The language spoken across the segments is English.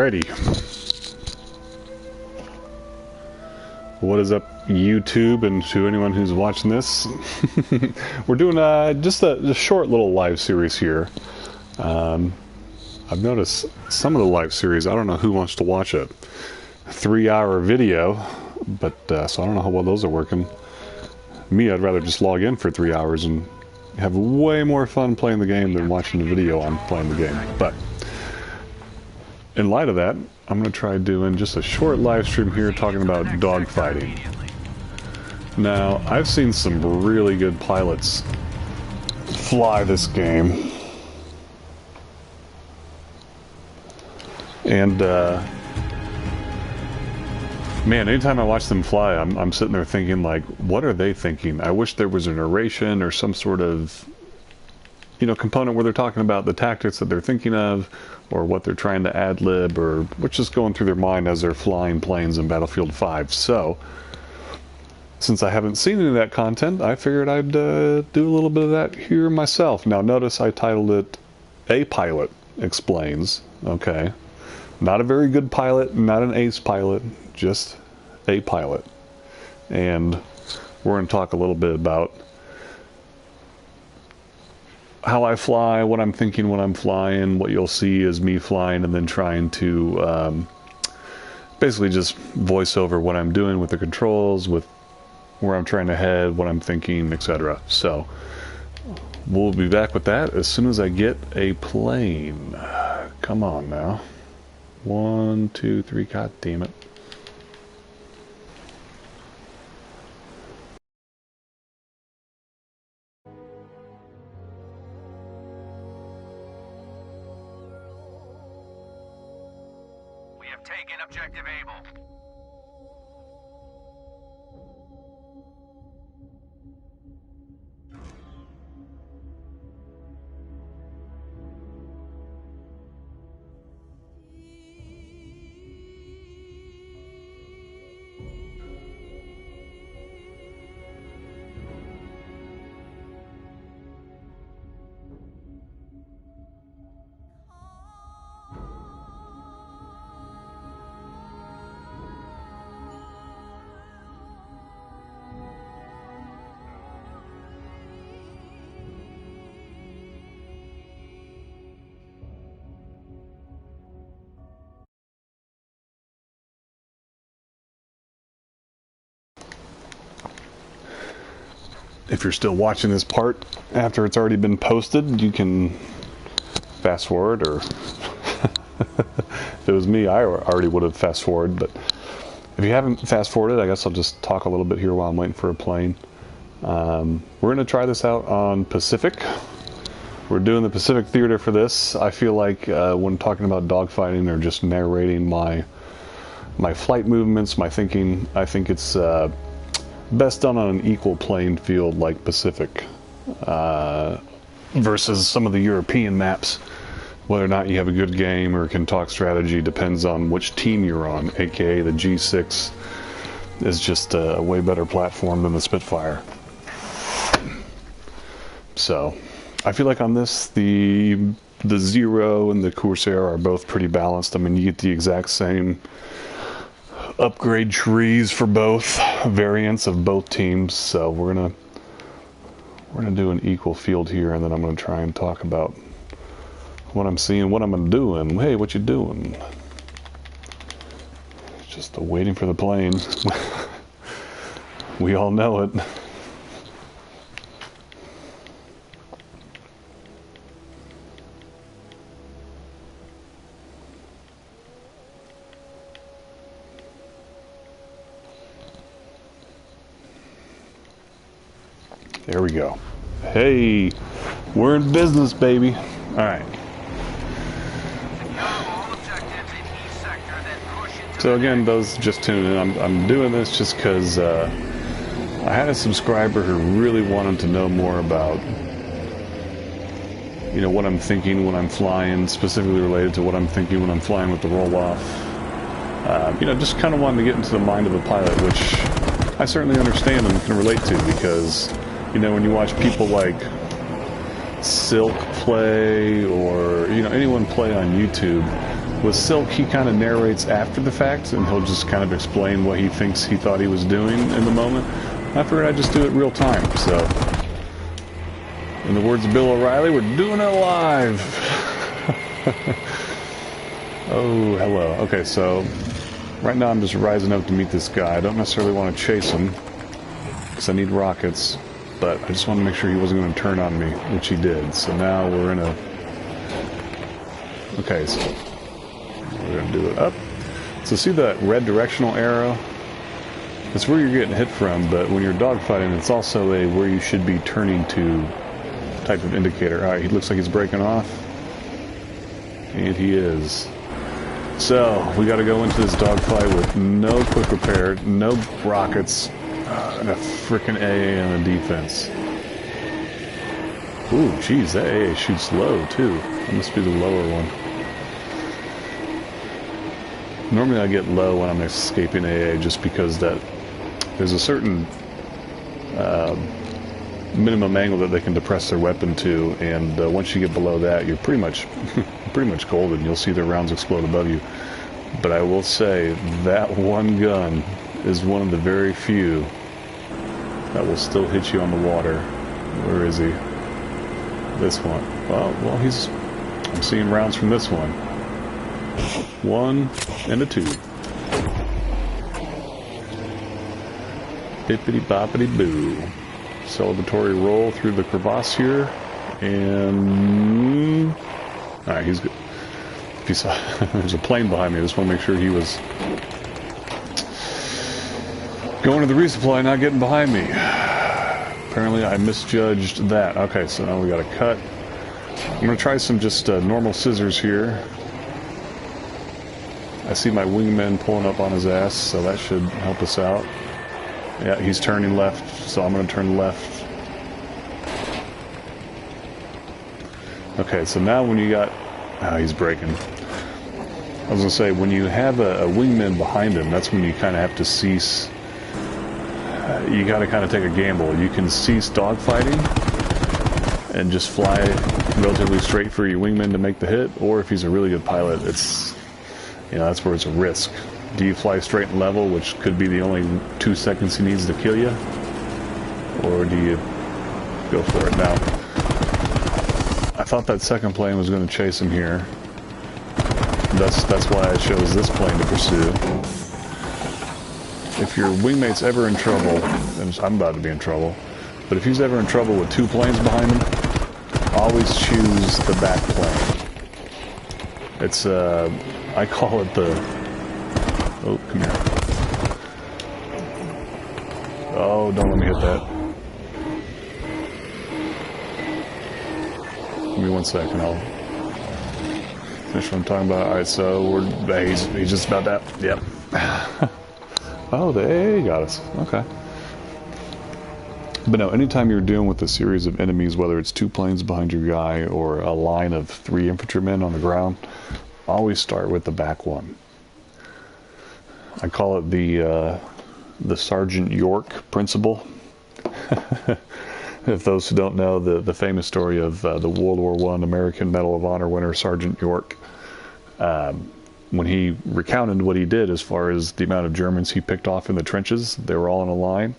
Alrighty. What is up, YouTube, and to anyone who's watching this? We're doing just a short little live series here. I've noticed some of the live series, I don't know who wants to watch a 3-hour video, but so I don't know how well those are working. Me, I'd rather just log in for 3 hours and have way more fun playing the game than watching the video on playing the game. But in light of that, I'm going to try doing just a short live stream here talking about dogfighting. Now, I've seen some really good pilots fly this game. And, man, anytime I watch them fly, I'm sitting there thinking, like, what are they thinking? I wish there was a narration or some sort of, you know, component where they're talking about the tactics that they're thinking of, or what they're trying to ad-lib, or what's just going through their mind as they're flying planes in Battlefield 5. So, since I haven't seen any of that content, I figured I'd do a little bit of that here myself. Now, notice I titled it A Pilot Explains. Okay. Not a very good pilot, not an ace pilot, just a pilot. And we're going to talk a little bit about how I fly, what I'm thinking when I'm flying. What you'll see is me flying and then trying to basically just voice over what I'm doing with the controls, with where I'm trying to head, what I'm thinking, etc. So we'll be back with that as soon as I get a plane. Come on now. 1, 2, 3, god damn it. We have taken objective Able. If you're still watching this part after it's already been posted, you can fast forward, or if it was me, I already would have fast forwarded, but if you haven't fast forwarded, I guess I'll just talk a little bit here while I'm waiting for a plane. We're going to try this out on Pacific. We're doing the Pacific Theater for this. I feel like when talking about dogfighting or just narrating my flight movements, my thinking, I think it's best done on an equal playing field like Pacific versus some of the European maps. Whether or not you have a good game or can talk strategy depends on which team you're on, aka the G6 is just a way better platform than the Spitfire. So I feel like on this the Zero and the Corsair are both pretty balanced. I mean, you get the exact same upgrade trees for both variants of both teams, so we're gonna do an equal field here, and then I'm gonna try and talk about what I'm seeing, what I'm doing. Hey, what you doing? Just waiting for the plane. We all know it. There we go. Hey, we're in business, baby. All right. So again, those just tuning in, I'm doing this just because I had a subscriber who really wanted to know more about, you know, what I'm thinking when I'm flying, specifically related to what I'm thinking when I'm flying with the roll-off. You know, just kind of wanted to get into the mind of a pilot, which I certainly understand and can relate to, because you know, when you watch people like Silk play, or, you know, anyone play on YouTube, With Silk, he kind of narrates after the fact, and he'll just kind of explain what he thinks he thought he was doing in the moment. I figured I'd just do it real time, so... In the words of Bill O'Reilly, we're doing it live! Oh, hello. Okay, so... Right now I'm just rising up to meet this guy. I don't necessarily want to chase him, because I need rockets, but I just want to make sure he wasn't going to turn on me, which he did. So now we're in a... Okay, so... We're going to do it up. So see that red directional arrow? It's where you're getting hit from, but when you're dogfighting, it's also a where you should be turning to type of indicator. Alright, he looks like he's breaking off. And he is. So, we gotta go into this dogfight with no quick repair, no rockets, and a frickin' AA on the defense. Ooh, jeez, that AA shoots low, too. That must be the lower one. Normally I get low when I'm escaping AA just because there's a certain minimum angle that they can depress their weapon to, and once you get below that, you're pretty much golden. You'll see their rounds explode above you. But I will say that one gun is one of the very few that will still hit you on the water. Where is he? This one. Well, I'm seeing rounds from this one. 1 and a 2. Bippity boppity boo. Celebratory roll through the crevasse here, and alright, he's good. If you saw, there's a plane behind me. I just want to make sure he was going to the resupply, not getting behind me. Apparently, I misjudged that. Okay, so now we got a cut. I'm going to try some just normal scissors here. I see my wingman pulling up on his ass, so that should help us out. Yeah, he's turning left, so I'm going to turn left. Okay, so now when you got... Oh, he's braking. I was going to say, when you have a wingman behind him, that's when you kind of have to cease... you got to kind of take a gamble. You can cease dogfighting and just fly relatively straight for your wingman to make the hit, or if he's a really good pilot, it's... You know, that's where it's a risk. Do you fly straight and level, which could be the only 2 seconds he needs to kill you? Or do you go for it now? I thought that second plane was going to chase him here. That's why I chose this plane to pursue. If your wingmate's ever in trouble, and I'm about to be in trouble, but if he's ever in trouble with 2 planes behind him, always choose the back plane. It's, I call it the... Oh, come here. Oh, don't let me hit that. Give me 1 second, I'll finish what I'm talking about. Alright, so he's just about that. Yep. Oh, they got us. Okay. But no, anytime you're dealing with a series of enemies, whether it's 2 planes behind your guy or a line of 3 infantrymen on the ground, always start with the back one. I call it the Sergeant York principle. If those who don't know the famous story of the World War I American Medal of Honor winner Sergeant York, when he recounted what he did as far as the amount of Germans he picked off in the trenches, they were all in a line,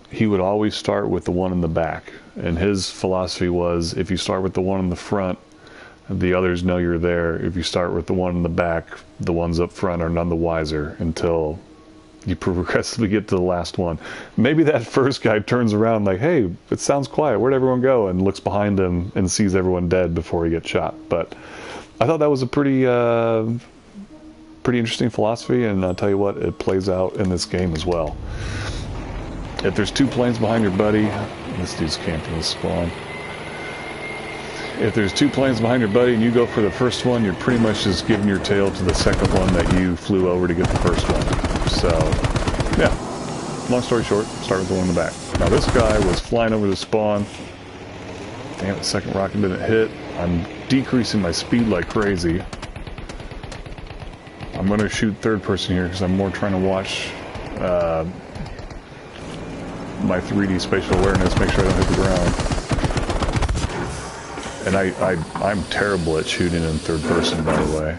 he would always start with the one in the back. And his philosophy was, if you start with the one in the front, the others know you're there. If you start with the one in the back, the ones up front are none the wiser until you progressively get to the last one. Maybe that first guy turns around like, hey, it sounds quiet, where'd everyone go? And looks behind him and sees everyone dead before he gets shot. But I thought that was a pretty interesting philosophy, and I'll tell you what, it plays out in this game as well. If there's 2 planes behind your buddy, this dude's camping the spawn. If there's 2 planes behind your buddy and you go for the first one, you're pretty much just giving your tail to the second one that you flew over to get the first one. So, yeah. Long story short, start with the one in the back. Now this guy was flying over the spawn. Damn, the second rocket didn't hit. I'm decreasing my speed like crazy. I'm going to shoot third person here because I'm more trying to watch my 3D spatial awareness, make sure I don't hit the ground. And I'm terrible at shooting in third person, by the way.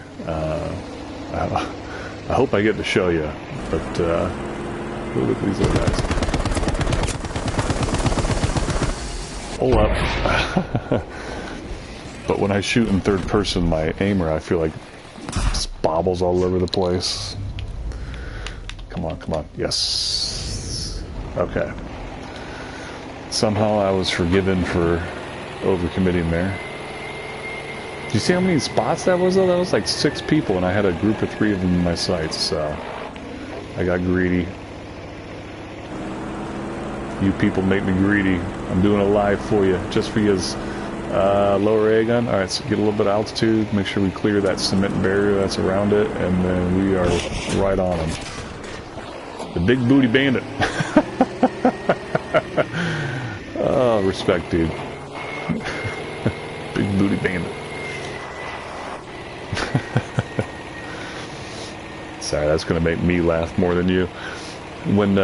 I hope I get to show you, but look at these little guys. Hold up. But when I shoot in third person, my aimer, I feel like just bobbles all over the place. Come on, come on. Yes. Okay. Somehow I was forgiven for overcommitting there. Do you see how many spots that was, though? That was like 6 people, and I had a group of 3 of them in my sights, so I got greedy. You people make me greedy. I'm doing a live for you, just for you. Lower A gun. Alright, so get a little bit of altitude, make sure we clear that cement barrier that's around it, and then we are right on them. The big booty bandit. Oh, respect, dude. Big booty bandit. Sorry, that's going to make me laugh more than you. When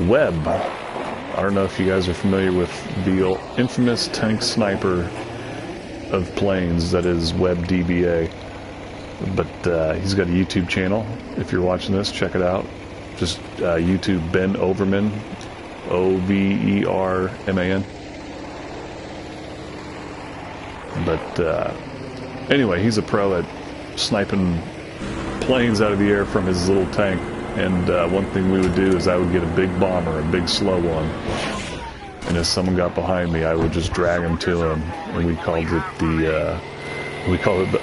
Webb, I don't know if you guys are familiar with the infamous tank sniper of planes, that is Webb DBA. But he's got a YouTube channel. If you're watching this, check it out. Just YouTube Ben Overman, Overman. But anyway, he's a pro at sniping planes out of the air from his little tank. And one thing we would do is I would get a big bomber, a big slow one. And if someone got behind me, I would just drag him to him. And we called it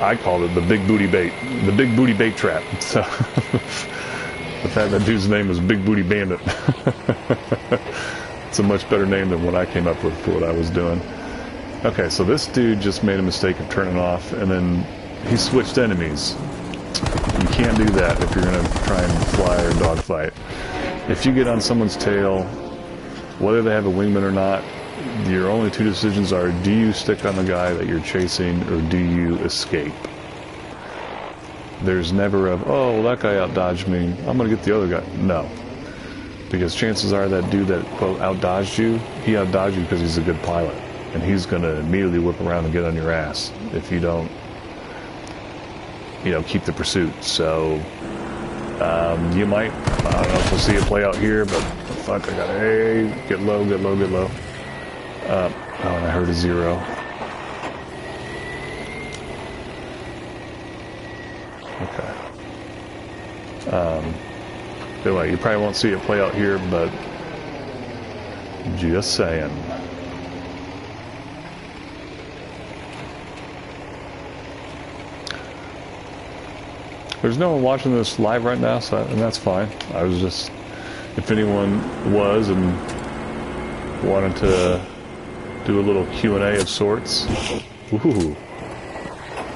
I called it the big booty bait. The big booty bait trap. So the fact that dude's name was Big Booty Bandit. It's a much better name than what I came up with for what I was doing. Okay, so this dude just made a mistake of turning off, and then he switched enemies. You can't do that if you're going to try and fly or dogfight. If you get on someone's tail, whether they have a wingman or not, your only 2 decisions are, do you stick on the guy that you're chasing, or do you escape? There's never a, oh, well, that guy outdodged me, I'm going to get the other guy. No. Because chances are that dude that, quote, outdodged you, he outdodged you because he's a good pilot. And he's going to immediately whip around and get on your ass if you don't, keep the pursuit. So, you might, I don't know if we'll see it play out here, but fuck, I got a, hey, get low, get low, get low. Oh, and I heard a 0. Okay. Anyway, you probably won't see it play out here, but just saying. There's no one watching this live right now, so and that's fine. I was just, if anyone was and wanted to do a little Q&A of sorts. Ooh.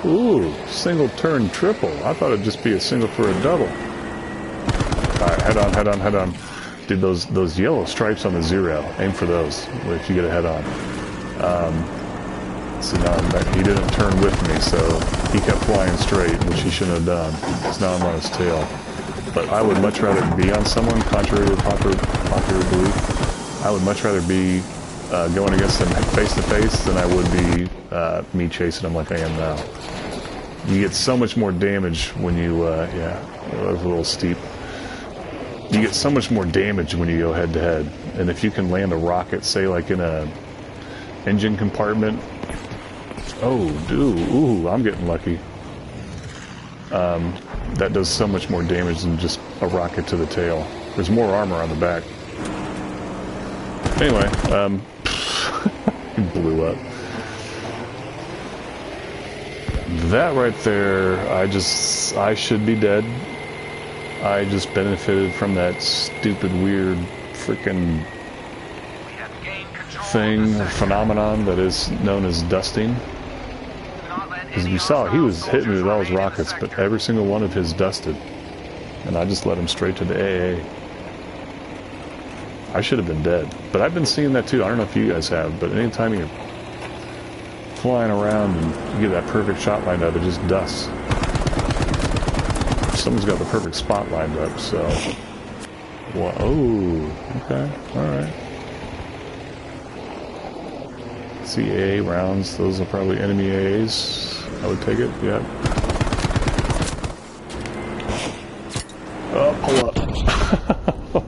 Ooh, single turn triple. I thought it'd just be a single for a double. Alright, head on, head on, head on. Dude, those yellow stripes on the 0, aim for those if you get a head on. So now he didn't turn with me, so he kept flying straight, which he shouldn't have done. So now I'm on his tail. But I would much rather be on someone, contrary to popular belief. I would much rather be going against them face to face than I would be me chasing them like I am now. You get so much more damage when you, yeah, that was a little steep. You get so much more damage when you go head to head. And if you can land a rocket, say like in a engine compartment, oh, dude, ooh, I'm getting lucky. That does so much more damage than just a rocket to the tail. There's more armor on the back. Anyway, he blew up. That right there, I should be dead. I just benefited from that stupid, weird, freaking thing, phenomenon that is known as dusting. Because you saw, he was hitting me with all his rockets, but every single one of his dusted. And I just led him straight to the AA. I should have been dead. But I've been seeing that too. I don't know if you guys have, but anytime you're flying around and you get that perfect shot lined up, it just dusts. Someone's got the perfect spot lined up, so... Well, oh, okay, alright. CA rounds, those are probably enemy AAs. I would take it, yeah. Oh, pull up.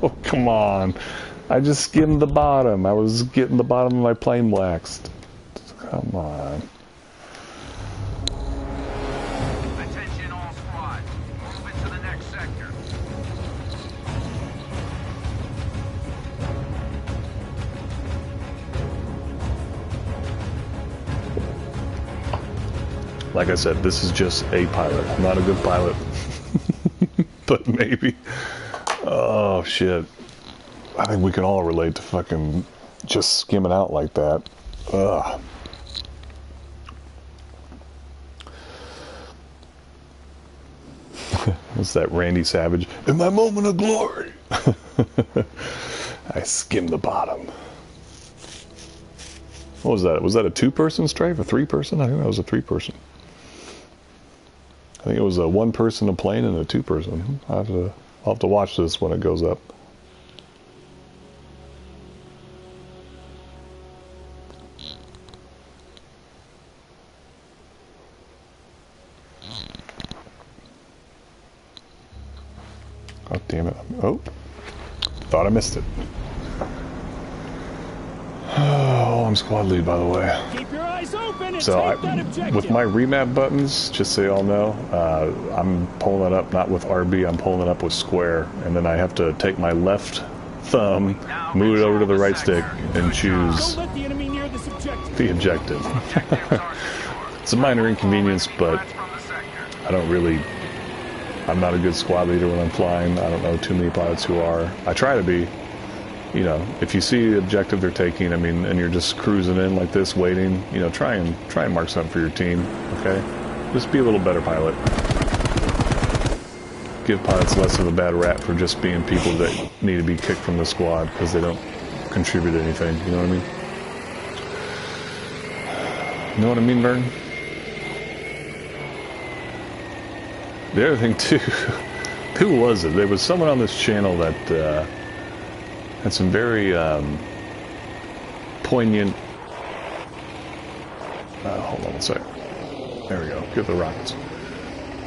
Oh, come on. I just skimmed the bottom. I was getting the bottom of my plane waxed. Come on. Attention all squads. Move into the next sector. Like I said, this is just a pilot. I'm not a good pilot. But maybe. Oh, shit. I think we can all relate to fucking just skimming out like that. Ugh. What's that, Randy Savage? In my moment of glory! I skimmed the bottom. What was that? Was that a two-person strafe? A three-person? I think that was a three-person. I think it was a one-person, a plane, and a two-person. I'll have to watch this when it goes up. Oh, damn it. Oh. Thought I missed it. Oh, I'm squad lead, by the way. Keep your eyes open and So, take that objective. with my remap buttons, just so y'all know, I'm pulling it up not with RB, I'm pulling it up with square. And then I have to take my left thumb, move it over to the right stick, and choose Don't let the enemy near this objective. the objective. It's a minor inconvenience, but I don't really... I'm not a good squad leader when I'm flying. I don't know too many pilots who are. I try to be. You know, if you see the objective they're taking, I mean, and you're just cruising in like this, waiting, you know, try and mark something for your team, okay? Just be a little better pilot. Give pilots less of a bad rap for just being people that need to be kicked from the squad because they don't contribute anything, you know what I mean? You know what I mean, Vern? The other thing, too, who was it? There was someone on this channel that had some very poignant... hold on one sec. There we go. Get the rockets.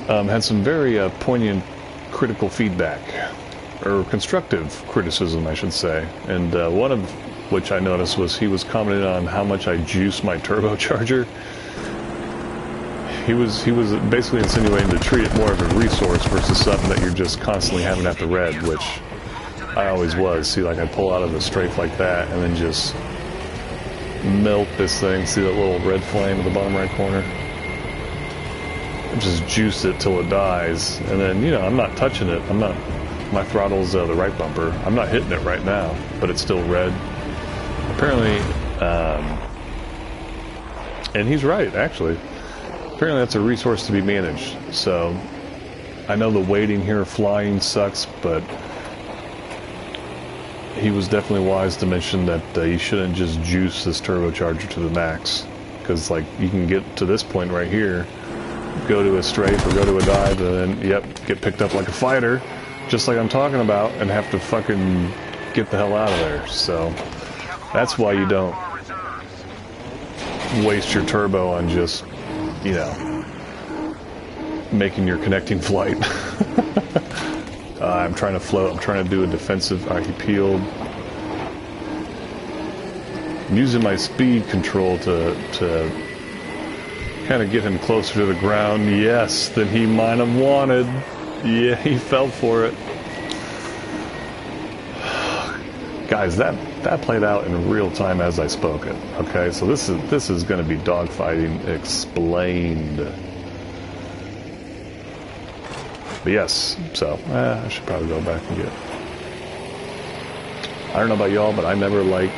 Had some very poignant critical feedback, or constructive criticism, I should say. And one of which I noticed was he was commenting on how much I juice my turbocharger. He was basically insinuating to treat it more of a resource versus something that you're just constantly having at the red, which I always was. See, like I pull out of a strafe like that and then just melt this thing. See that little red flame in the bottom right corner? Just juice it till it dies, and then, you know, I'm not touching it. I'm not. My throttle's the right bumper. I'm not hitting it right now, but it's still red. Apparently, and he's right, actually. Apparently that's a resource to be managed. So I know the waiting here flying sucks, but he was definitely wise to mention that you shouldn't just juice this turbocharger to the max, because like you can get to this point right here, go to a strafe or go to a dive, and then yep, get picked up like a fighter, just like I'm talking about, and have to fucking get the hell out of there. So that's why you don't waste your turbo on just, you know, making your connecting flight. I'm trying to float. I'm trying to do a defensive. He peeled. I'm using my speed control to kind of get him closer to the ground. Yes, than he might have wanted. Yeah, he fell for it. Guys, that played out in real time as I spoke it. Okay, so this is going to be dogfighting explained. But yes, so I should probably go back and get. I don't know about y'all, but I never like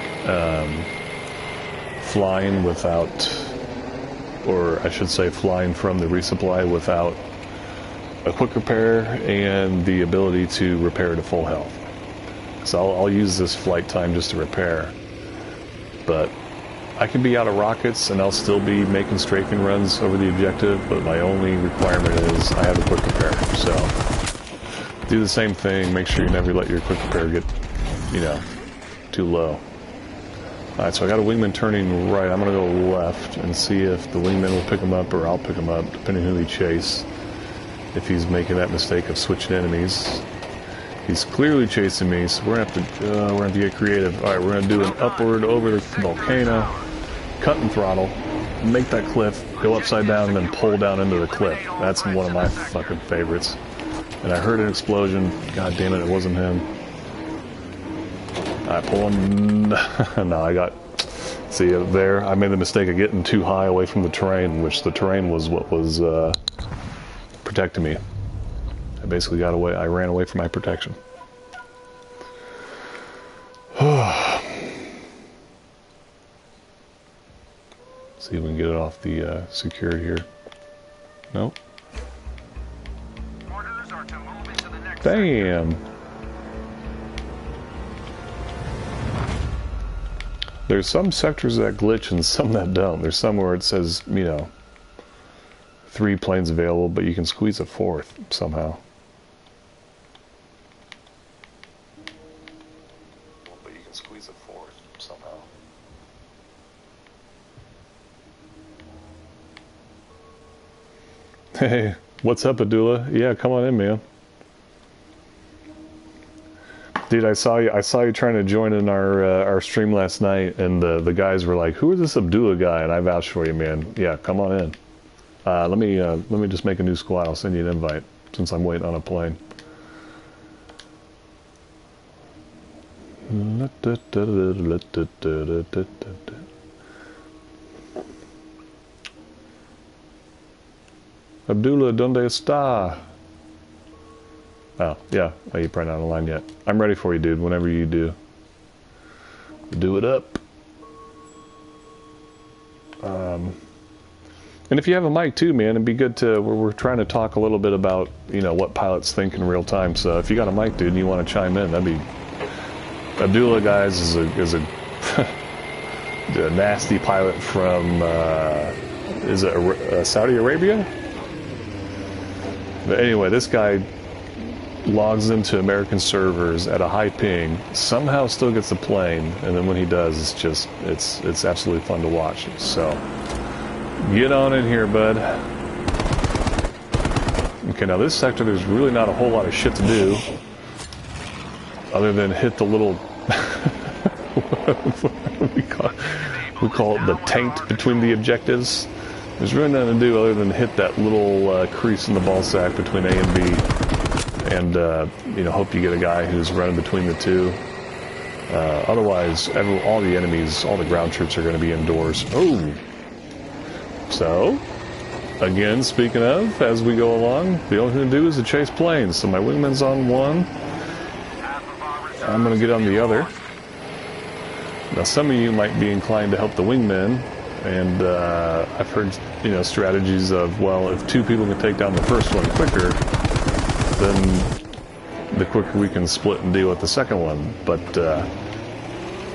flying without, or I should say, flying from the resupply without a quick repair and the ability to repair to full health. So I'll use this flight time just to repair, but I can be out of rockets and I'll still be making strafing runs over the objective, but my only requirement is I have a quick repair. So do the same thing, make sure you never let your quick repair get, you know, too low. Alright, so I got a wingman turning right. I'm gonna go left and see if the wingman will pick him up or I'll pick him up, depending who he chase. If he's making that mistake of switching enemies. He's clearly chasing me, so we're gonna have to get creative. Alright, we're gonna do an upward over the volcano, cut and throttle, make that cliff, go upside down, and then pull down into the cliff. That's one of my fucking favorites. And I heard an explosion. God damn it, it wasn't him. I pull him. No, I got. See there, I made the mistake of getting too high away from the terrain, which the terrain was what was protecting me. I basically got away. I ran away from my protection. See if we can get it off the secured here. Nope. Orders are to move into the next Damn. There's some sectors that glitch and some that don't. There's some where it says, you know, 3 planes available, but you can squeeze a 4th somehow. But you can squeeze a 4th somehow. Hey, what's up, Adula? Yeah, come on in, man. Dude, I saw you trying to join in our stream last night, and the guys were like, "Who is this Abdullah guy?" And I vouched for you, man. Yeah, come on in. Let me just make a new squad. I'll send you an invite since I'm waiting on a plane. Abdullah, ¿dónde está? Oh, yeah. Oh, you're probably not online yet. I'm ready for you, dude, whenever you do. Do it up. And if you have a mic too, man, it'd be good to... We're trying to talk a little bit about, you know, what pilots think in real time. So if you got a mic, dude, and you want to chime in, that'd be... Abdullah, guys, is a nasty pilot from... is it Saudi Arabia? But anyway, this guy logs into American servers at a high ping, somehow still gets the plane, and then when he does, it's just, it's absolutely fun to watch. So, get on in here, bud. Okay, now this sector, there's really not a whole lot of shit to do, other than hit the little, we call it the taint between the objectives. There's really nothing to do other than hit that little crease in the ball sack between A and B, and you know, hope you get a guy who's running between the two. Otherwise, all the enemies, all the ground troops are going to be indoors. Oh, so again, speaking of, as we go along, the only thing to do is to chase planes. So my wingman's on one. I'm going to get on the other. Now, some of you might be inclined to help the wingman. And I've heard, you know, strategies of, well, if 2 people can take down the first one quicker, then the quicker we can split and deal with the second one. But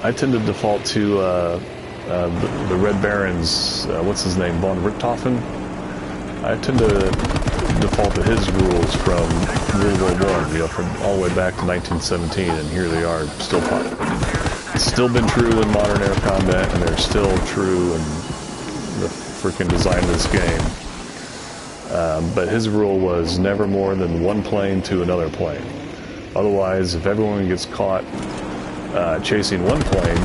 I tend to default to the Red Baron's, what's his name, von Richthofen? I tend to default to his rules from World War I, you know, from all the way back to 1917, and here they are, still popular. It's still been true in modern air combat, and they're still true in the freaking design of this game. But his rule was never more than 1 plane to another plane. Otherwise, if everyone gets caught chasing 1 plane,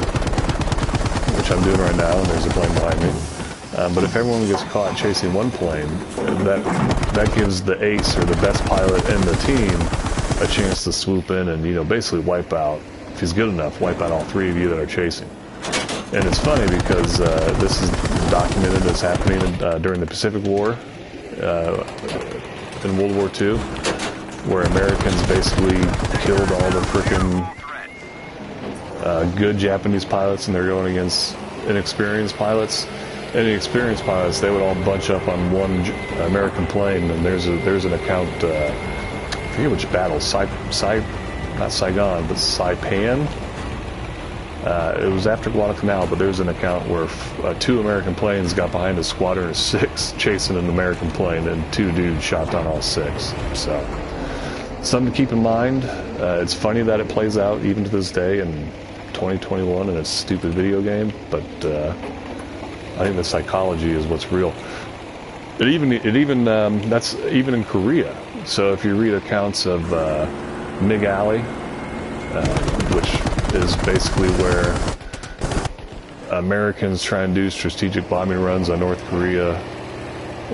which I'm doing right now, and there's a plane behind me, but if everyone gets caught chasing 1 plane, that gives the ace or the best pilot in the team a chance to swoop in and, you know, basically wipe out. If he's good enough, wipe out all 3 of you that are chasing. And it's funny because this is documented as happening during the Pacific War, in World War II, where Americans basically killed all the frickin' good Japanese pilots, and they're going against inexperienced pilots. And the experienced pilots, they would all bunch up on one American plane, and there's an account, I forget which battle, not Saigon, but Saipan. It was after Guadalcanal, but there's an account where 2 American planes got behind a squadron of 6 chasing an American plane, and 2 dudes shot down all 6. So, something to keep in mind. It's funny that it plays out even to this day, and 2021 in a stupid video game, but I think the psychology is what's real. It even that's even in Korea. So if you read accounts of Mig Alley, which is basically where Americans try and do strategic bombing runs on North Korea,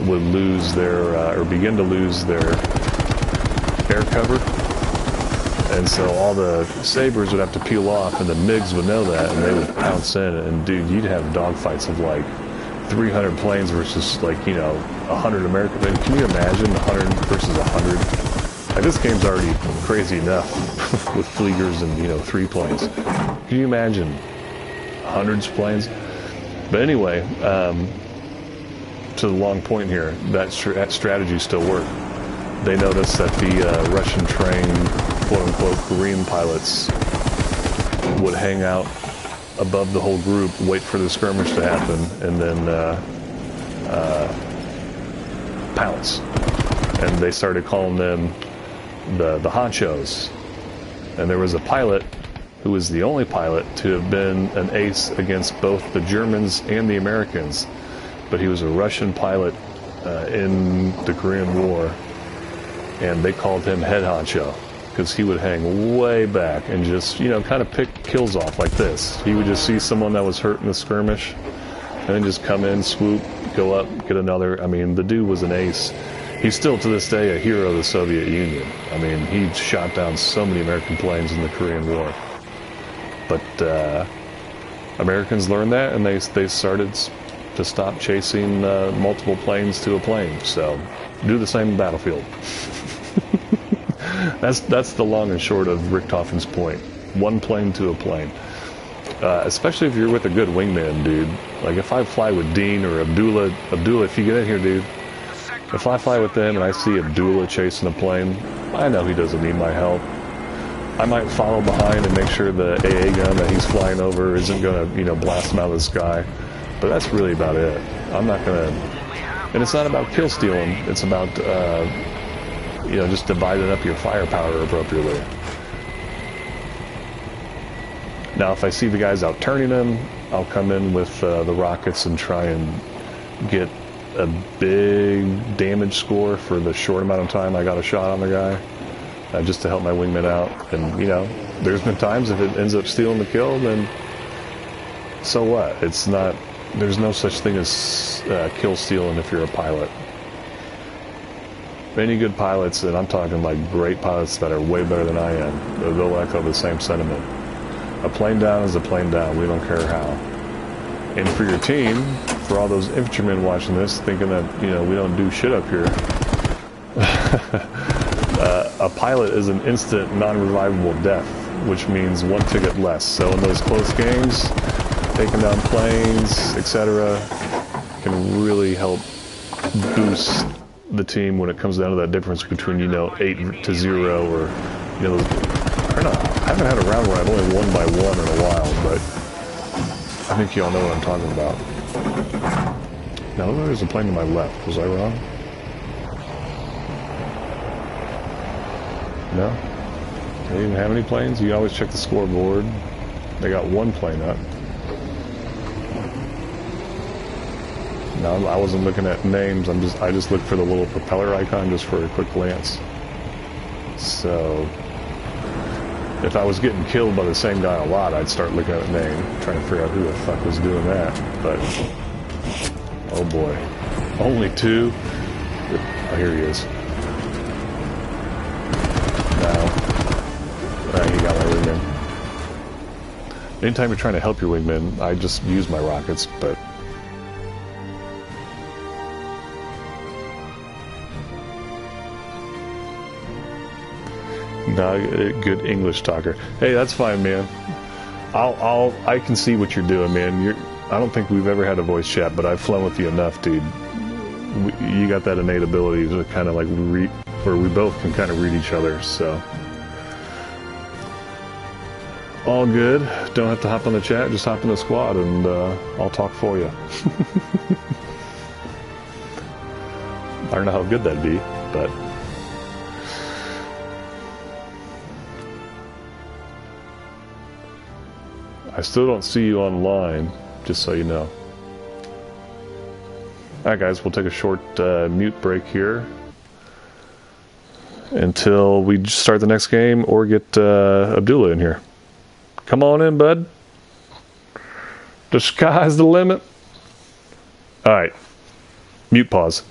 would lose their or begin to lose their air cover, and so all the Sabres would have to peel off, and the MiGs would know that, and they would pounce in, and dude, you'd have dogfights of like 300 planes versus like 100 American planes. Can you imagine 100 versus 100? Like, this game's already crazy enough with Fleegers and 3 planes. Can you imagine hundreds of planes? But anyway, to the long point here, that strategy still worked. They noticed that the Russian trained, quote-unquote, Korean pilots would hang out above the whole group, wait for the skirmish to happen, and then pounce. And they started calling them the honchos. And there was a pilot who was the only pilot to have been an ace against both the Germans and the Americans. But he was a Russian pilot in the Korean War, and they called him head honcho because he would hang way back and just, kind of pick kills off like this. He would just see someone that was hurt in the skirmish and then just come in, swoop, go up, get another. I mean, the dude was an ace. He's still to this day a hero of the Soviet Union. I mean, he shot down so many American planes in the Korean War. But Americans learned that, and they started to stop chasing multiple planes to a plane. So do the same in battlefield. That's the long and short of Richthofen's point. One plane to a plane. Especially if you're with a good wingman, dude. Like if I fly with Dean or Abdullah, if you get in here, dude. If I fly with them and I see Abdullah chasing a plane, I know he doesn't need my help. I might follow behind and make sure the AA gun that he's flying over isn't going to, blast him out of the sky. But that's really about it. I'm not going to... And it's not about kill stealing. It's about, just dividing up your firepower appropriately. Now, if I see the guys out turning them, I'll come in with the rockets and try and get a big damage score for the short amount of time I got a shot on the guy, just to help my wingman out. And, there's been times if it ends up stealing the kill, then so what? It's not... There's no such thing as kill stealing if you're a pilot. Many good pilots, and I'm talking like great pilots that are way better than I am, they'll echo the same sentiment. A plane down is a plane down. We don't care how. And for your team, for all those infantrymen watching this, thinking that, we don't do shit up here, a pilot is an instant, non-revivable death, which means one ticket less. So in those close games, taking down planes, etc., can really help boost the team when it comes down to that difference between 8-0 or I don't know. I haven't had a round where I've only won by 1 in a while, but I think you all know what I'm talking about. Now there's a plane to my left. Was I wrong? No? They didn't have any planes? You always check the scoreboard. They got 1 plane up. No, I wasn't looking at names. I just looked for the little propeller icon just for a quick glance. So if I was getting killed by the same guy a lot, I'd start looking at the name, trying to figure out who the fuck was doing that. But oh boy, only 2. Oh, here he is. Now he got my wingman. Anytime you're trying to help your wingman, I just use my rockets, but. No, good English talker. Hey, that's fine, man. I can see what you're doing, man. I don't think we've ever had a voice chat, but I've flown with you enough, dude. You got that innate ability to kind of like where we both can kind of read each other, so. All good. Don't have to hop on the chat, just hop in the squad and I'll talk for you. I don't know how good that'd be, but. I still don't see you online, just so you know. Alright guys, we'll take a short mute break here until we start the next game or get Abdullah in here. Come on in, bud. The sky's the limit. Alright. Mute pause.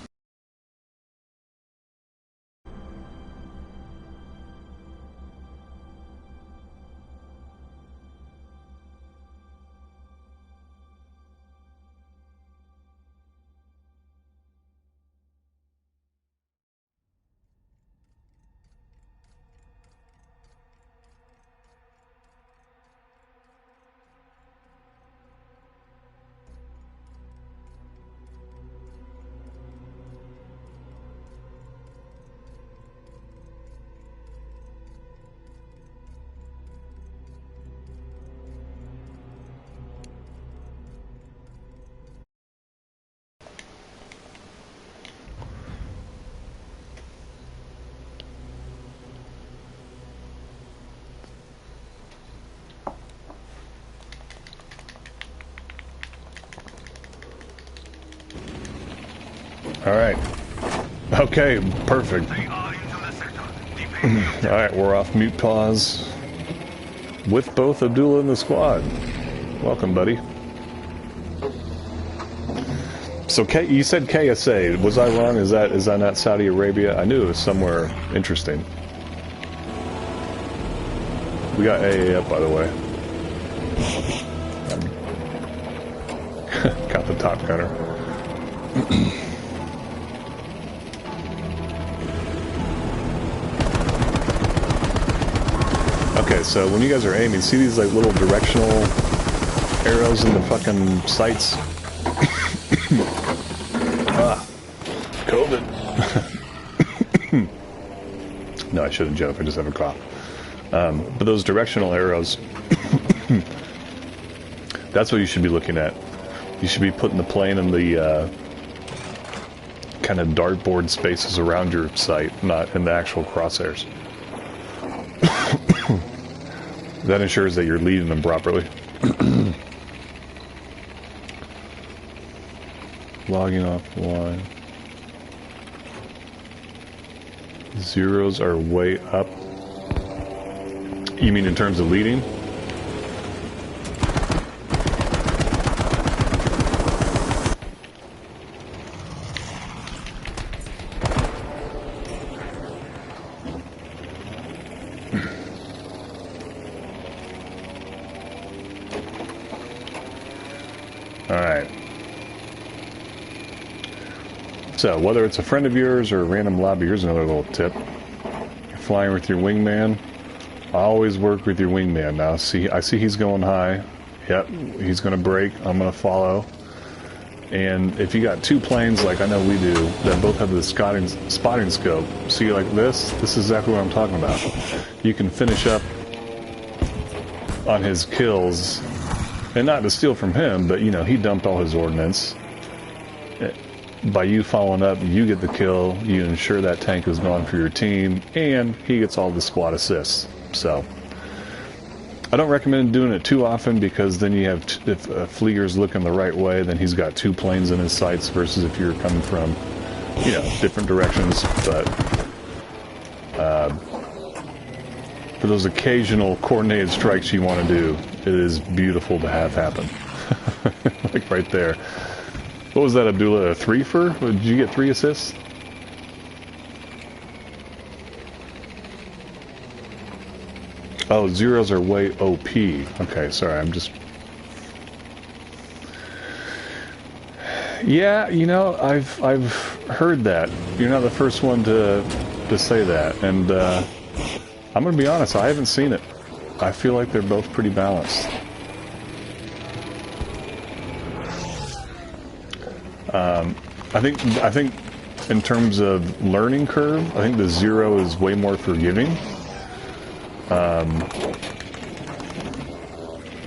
Alright. Okay, perfect. Alright, we're off mute pause with both Abdullah and the squad. Welcome, buddy. So you said KSA. Was I wrong? Is that not Saudi Arabia? I knew it was somewhere interesting. We got AA up, by the way. Got the top gunner. Okay, so when you guys are aiming, see these like little directional arrows in the fucking sights? COVID. No, I shouldn't joke. I just have a cough. But those directional arrows, that's what you should be looking at. You should be putting the plane in the kind of dartboard spaces around your sight, not in the actual crosshairs. That ensures that you're leading them properly. Logging offline. Zeros are way up. You mean in terms of leading? Alright. So, whether it's a friend of yours or a random lobby, here's another little tip. You're flying with your wingman. Always work with your wingman. Now, I see he's going high. Yep, he's going to brake. I'm going to follow. And if you got two planes, like I know we do, that both have the spotting scope, see like this is exactly what I'm talking about. You can finish up on his kills. And not to steal from him, but, you know, he dumped all his ordnance. By you following up, you get the kill, you ensure that tank is gone for your team, and he gets all the squad assists. So, I don't recommend doing it too often, because then you have, if a Flieger's looking the right way, then he's got two planes in his sights, versus if you're coming from, you know, different directions. But, for those occasional coordinated strikes you want to do, it is beautiful to have happen. Like right there. What was that, Abdullah? A 3-fer? Did you get 3 assists? Oh, zeros are way OP. Okay, sorry, I'm just... Yeah, you know, I've heard that. You're not the first one to say that, and I'm gonna be honest, I haven't seen it. I feel like they're both pretty balanced. I think in terms of learning curve, I think the 0 is way more forgiving. But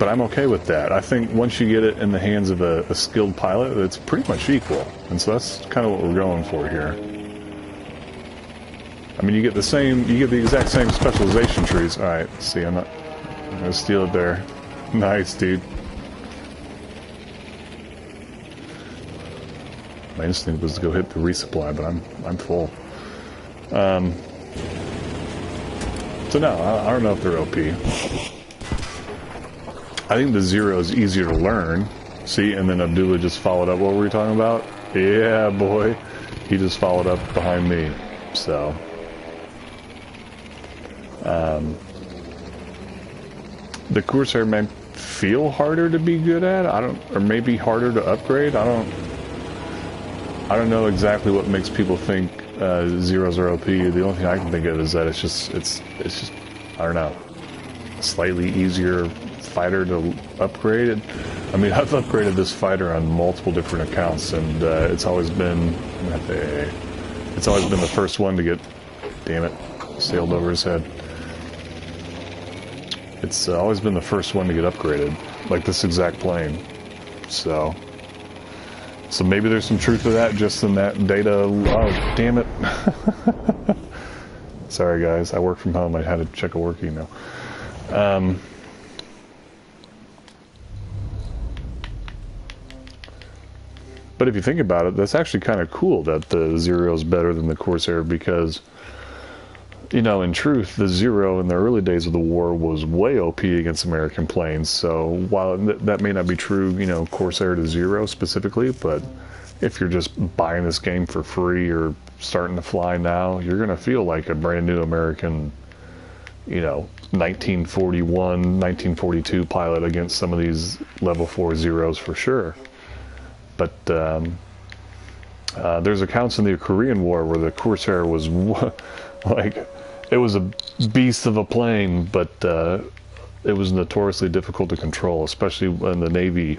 I'm okay with that. I think once you get it in the hands of a skilled pilot, it's pretty much equal. And so that's kind of what we're going for here. I mean, you get the exact same specialization trees. Alright, see, I'm gonna steal it there. Nice, dude. My instinct was to go hit the resupply, but I'm full. So no, I don't know if they're OP. I think the Zero is easier to learn. See, and then Abdullah just followed up. What were we talking about? Yeah, boy. He just followed up behind me. So, the Corsair may feel harder to be good at. Or maybe harder to upgrade. I don't know exactly what makes people think Zeros are OP. The only thing I can think of is that it's just I don't know, a slightly easier fighter to upgrade. I mean, I've upgraded this fighter on multiple different accounts, and it's always been the first one to get, damn it, sailed over his head. It's always been the first one to get upgraded, like this exact plane. So maybe there's some truth to that, just in that data. Oh, damn it. Sorry, guys. I work from home. I had to check a work email. But if you think about it, that's actually kind of cool that the Zero is better than the Corsair, because, you know, in truth, the Zero in the early days of the war was way OP against American planes. So while that may not be true, you know, Corsair to Zero specifically, but if you're just buying this game for free or starting to fly now, you're going to feel like a brand new American, you know, 1941, 1942 pilot against some of these level 4 Zeros for sure. But there's accounts in the Korean War where the Corsair was like, it was a beast of a plane, but it was notoriously difficult to control, especially when the Navy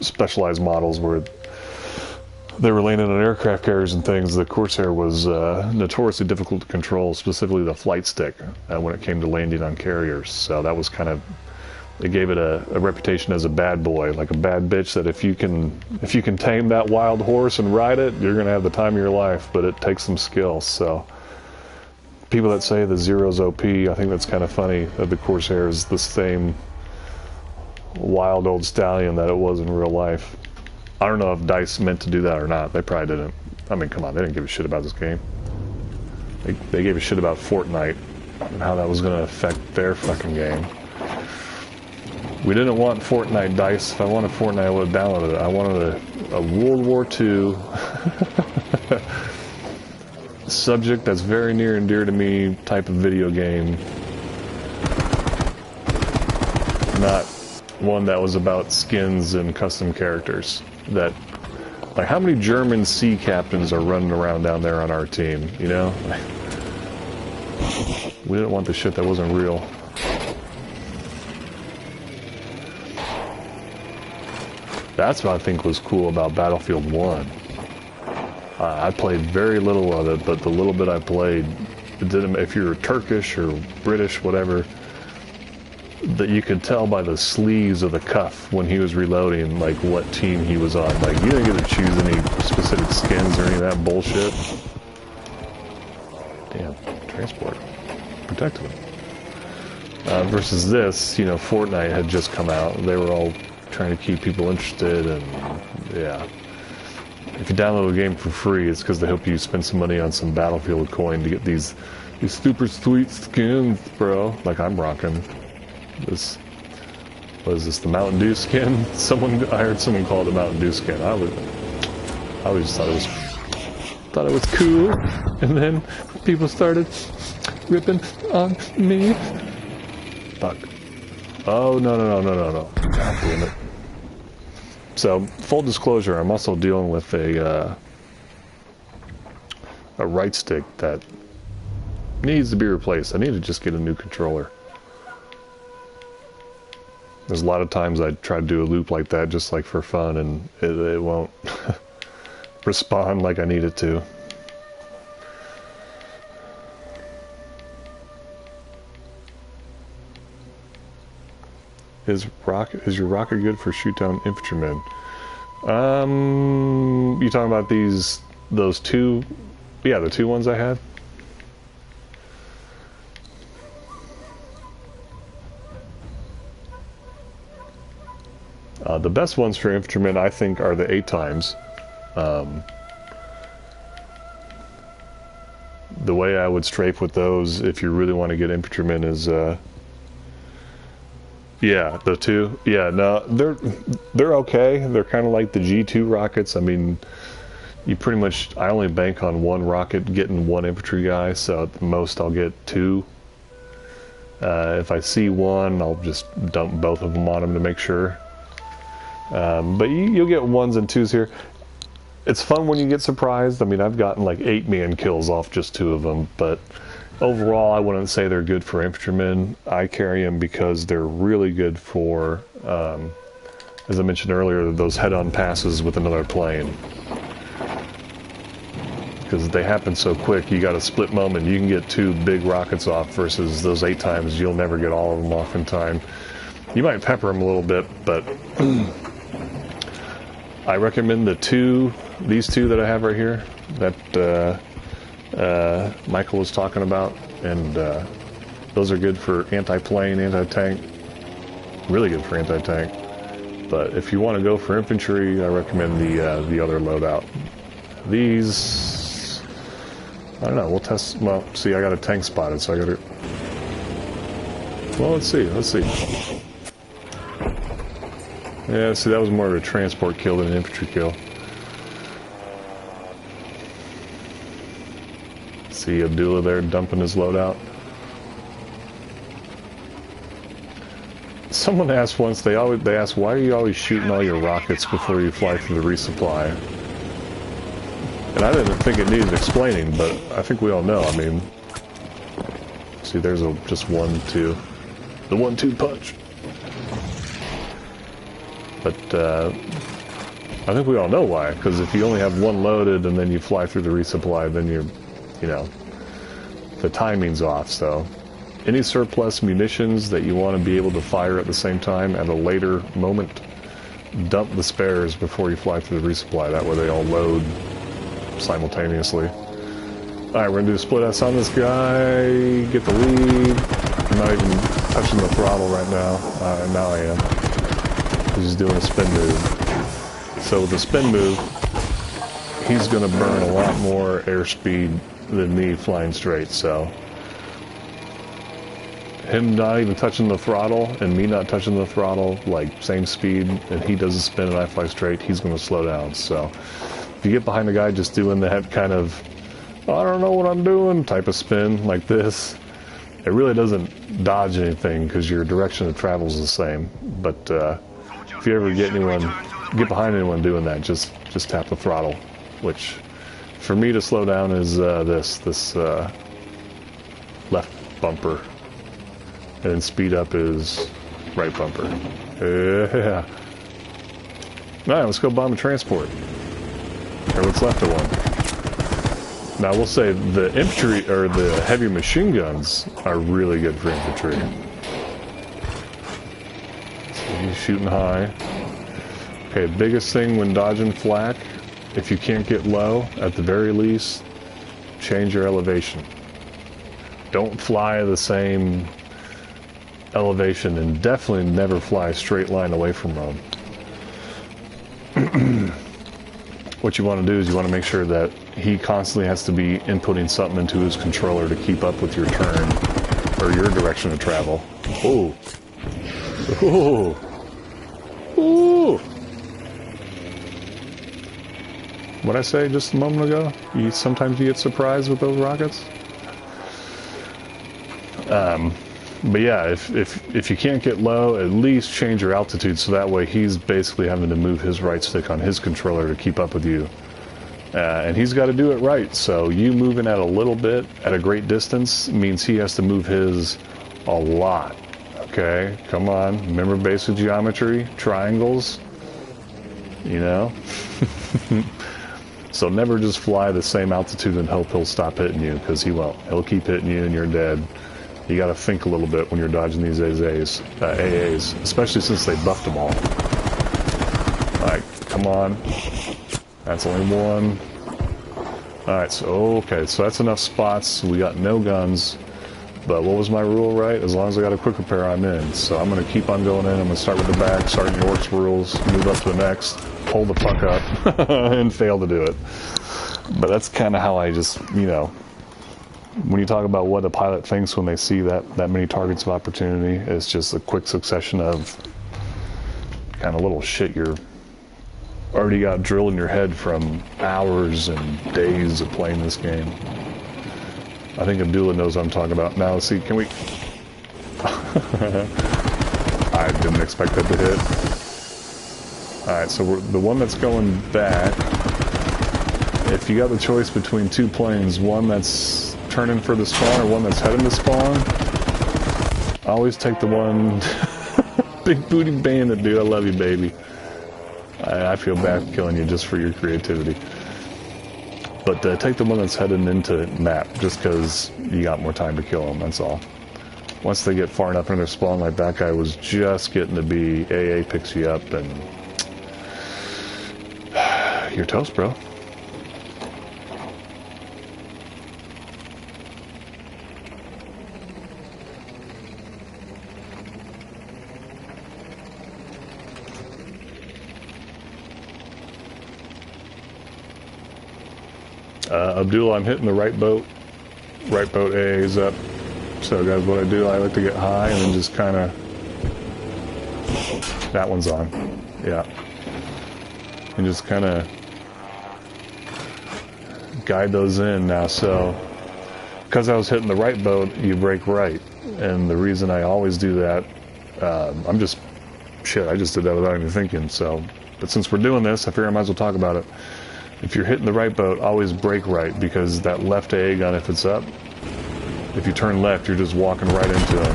specialized models where they were landing on aircraft carriers and things. The Corsair was notoriously difficult to control, specifically the flight stick, when it came to landing on carriers. So that was kind of, it gave it a reputation as a bad boy, like a bad bitch, that if you can tame that wild horse and ride it, you're going to have the time of your life, but it takes some skill. So people that say the Zero's OP, I think that's kind of funny, that the Corsair is the same wild old stallion that it was in real life. I don't know if DICE meant to do that or not. They probably didn't. I mean, come on, they didn't give a shit about this game. They gave a shit about Fortnite and how that was going to affect their fucking game. We didn't want Fortnite, DICE. If I wanted Fortnite, I would have downloaded it. I wanted a World War II subject that's very near and dear to me type of video game. Not one that was about skins and custom characters. That, like, how many German sea captains are running around down there on our team, you know? We didn't want the shit that wasn't real. That's what I think was cool about Battlefield 1. I played very little of it, but the little bit I played, it didn't, if you're Turkish or British, whatever, that you could tell by the sleeves of the cuff when he was reloading, like, what team he was on. Like, you didn't get to choose any specific skins or any of that bullshit. Damn, transport. Protected him. Versus this, you know, Fortnite had just come out. They were all trying to keep people interested, and yeah. If you download a game for free, it's because they hope you spend some money on some Battlefield coin to get these super sweet skins, bro. Like I'm rocking this. What is this? The Mountain Dew skin? I heard someone call it the Mountain Dew skin. I always thought it was cool, and then people started ripping on me. Fuck. Oh no. God damn it. So, full disclosure, I'm also dealing with a right stick that needs to be replaced. I need to just get a new controller. There's a lot of times I try to do a loop like that just like for fun, and it won't respond like I need it to. Is your rocket good for shoot down infantrymen? You talking about those two? Yeah, the two ones I had. The best ones for infantrymen, I think, are the 8 times. The way I would strafe with those, if you really want to get infantrymen, is yeah, the 2. Yeah, no, they're okay. They're kind of like the G2 rockets. I mean, you pretty much, I only bank on 1 rocket getting 1 infantry guy, so at the most I'll get 2. If I see 1, I'll just dump both of them on him to make sure. But you'll get 1s and 2s here. It's fun when you get surprised. I mean, I've gotten like 8-man kills off just 2 of them, but overall I wouldn't say they're good for infantrymen. I carry them because they're really good for, as I mentioned earlier, those head-on passes with another plane. Because they happen so quick, you got a split moment. You can get 2 big rockets off versus those 8 times. You'll never get all of them off in time. You might pepper them a little bit, but I recommend these two that I have right here that Michael was talking about, and those are good for anti-plane, anti-tank. Really good for anti-tank. But if you want to go for infantry, I recommend the other loadout. These, I don't know. We'll test. Well, see, I got a tank spotted, so I got to. Well, let's see. Yeah, see, that was more of a transport kill than an infantry kill. See Abdullah there dumping his loadout. Someone asked once, they asked, why are you always shooting all your rockets before you fly through the resupply? And I didn't think it needed explaining, but I think we all know. I mean, see, there's just 1, 2. The 1-2 punch. But I think we all know why, because if you only have 1 loaded and then you fly through the resupply, then you know, the timing's off. So any surplus munitions that you want to be able to fire at the same time at a later moment, dump the spares before you fly through the resupply. That way they all load simultaneously. Alright, we're going to do a split S on this guy, get the lead. I'm not even touching the throttle right now. Now I am. He's doing a spin move. So with the spin move, he's going to burn a lot more airspeed than me flying straight. So him not even touching the throttle and me not touching the throttle, like same speed, and he does a spin and I fly straight, he's going to slow down. So if you get behind the guy just doing that kind of, I don't know what I'm doing type of spin like this, it really doesn't dodge anything because your direction of travel is the same. But if you ever get behind anyone doing that, just tap the throttle, which for me to slow down is this left bumper, and then speed up is right bumper. Yeah. All right, let's go bomb a transport, or what's left of one. Now we'll say the infantry or the heavy machine guns are really good for infantry. So he's shooting high. Okay, biggest thing when dodging flak, if you can't get low, at the very least, change your elevation. Don't fly the same elevation, and definitely never fly a straight line away from them. What you want to do is you want to make sure that he constantly has to be inputting something into his controller to keep up with your turn or your direction of travel. Ooh. Ooh. Ooh. What'd I say just a moment ago? Sometimes you get surprised with those rockets. But yeah, if you can't get low, at least change your altitude so that way he's basically having to move his right stick on his controller to keep up with you. And he's got to do it right, so you moving at a little bit at a great distance means he has to move his a lot. Okay, come on, remember basic geometry, triangles, you know? So never just fly the same altitude and hope he'll stop hitting you, because he won't. He'll keep hitting you and you're dead. You got to think a little bit when you're dodging these AAs, especially since they buffed them all. Alright, come on. That's only 1. Alright, so okay, so that's enough spots. We got no guns. But what was my rule, right? As long as I got a quick repair, I'm in. So I'm going to keep on going in. I'm going to start with the back, Sergeant York's rules, move up to the next, pull the fuck up, and fail to do it. But that's kind of how I just, you know, when you talk about what a pilot thinks when they see that many targets of opportunity, it's just a quick succession of kind of little shit you're already got drilled in your head from hours and days of playing this game. I think Abdullah knows what I'm talking about. Now, see, can we... I didn't expect that to hit. Alright, so the one that's going back, if you got the choice between two planes, one that's turning for the spawn or one that's heading to spawn, I always take the one... Big booty bandit, dude. I love you, baby. I feel bad killing you just for your creativity. But take the one that's heading into map, just because you got more time to kill them, that's all. Once they get far enough in their spawn, like that guy was just getting to be, AA picks you up, and... you're toast, bro. Abdullah, I'm hitting the right boat. Right boat AA is up. So guys, what I do, I like to get high and then just kind of... That one's on. Yeah. And just kind of guide those in now. So, because I was hitting the right boat, you brake right. And the reason I always do that, I'm just... Shit, I just did that without even thinking, so... But since we're doing this, I figure I might as well talk about it. If you're hitting the right boat, always brake right, because that left AA gun, if it's up, if you turn left, you're just walking right into them,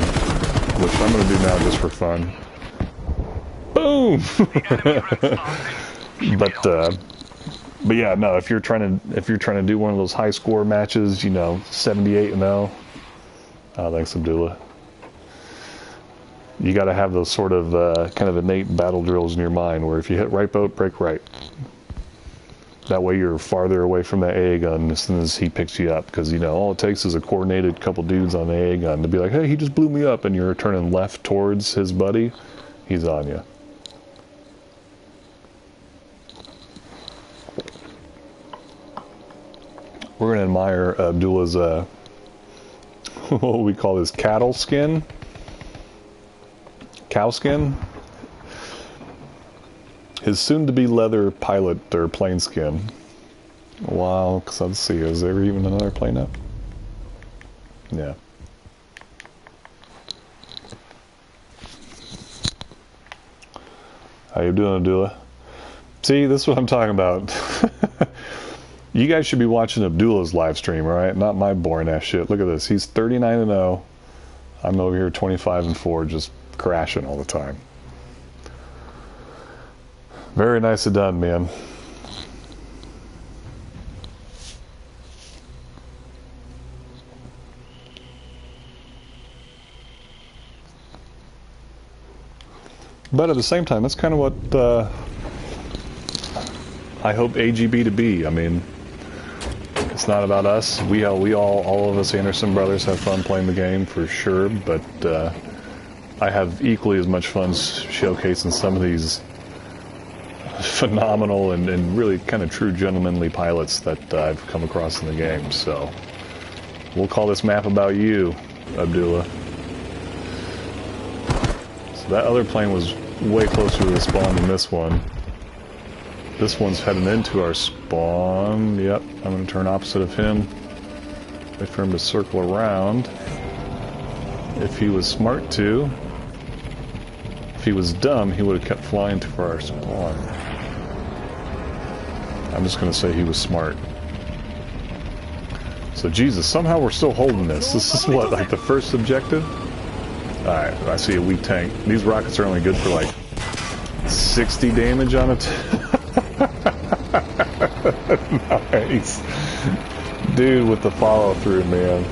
which I'm going to do now just for fun. Boom! But yeah, no, if you're trying to do one of those high score matches, you know, 78-0. Thanks, Abdullah. You got to have those sort of kind of innate battle drills in your mind, where if you hit right boat, brake right. That way you're farther away from that AA gun as soon as he picks you up. Because, you know, all it takes is a coordinated couple dudes on the AA gun to be like, hey, he just blew me up, and you're turning left towards his buddy, he's on you. We're going to admire Abdullah's, what do we call this, cattle skin? Cow skin? His soon-to-be leather pilot or plane skin. Wow, because let's see, is there even another plane up? Yeah. How you doing, Abdullah? See, this is what I'm talking about. You guys should be watching Abdullah's live stream, alright? Not my boring ass shit. Look at this. He's 39-0. I'm over here 25-4, just crashing all the time. Very nicely done, man. But at the same time, that's kind of what I hope AGB to be. I mean, it's not about us. All of us Anderson brothers have fun playing the game for sure, but I have equally as much fun showcasing some of these phenomenal and really kind of true gentlemanly pilots that I've come across in the game. So we'll call this map about you, Abdullah. So that other plane was way closer to the spawn than this one. This one's heading into our spawn. Yep, I'm going to turn opposite of him. Wait for him to circle around. If he was smart to. If he was dumb, he would have kept flying to our spawn. I'm just going to say he was smart. So, Jesus, somehow we're still holding this. This is what, like the first objective? Alright, I see a weak tank. These rockets are only good for like 60 damage on it. Nice. Dude with the follow through, man.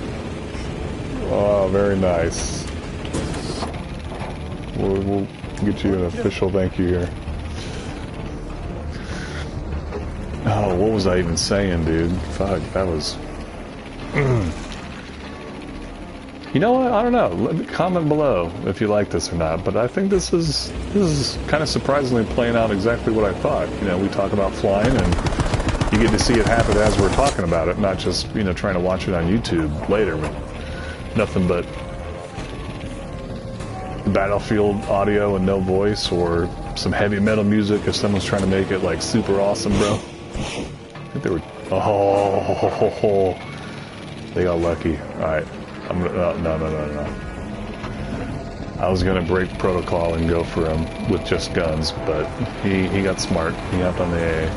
Oh, very nice. We'll get you an official thank you here. Oh, what was I even saying, dude? Fuck, that was... You You know what? I don't know. Let me comment below if you like this or not. But I think this is kind of surprisingly playing out exactly what I thought. You know, we talk about flying, and you get to see it happen as we're talking about it, not just trying to watch it on YouTube later. But nothing but Battlefield audio and no voice, or some heavy metal music if someone's trying to make it like super awesome, bro. I think they were. Oh, they got lucky. All right. No. I was gonna break protocol and go for him with just guns, but he got smart. He hopped on the AA.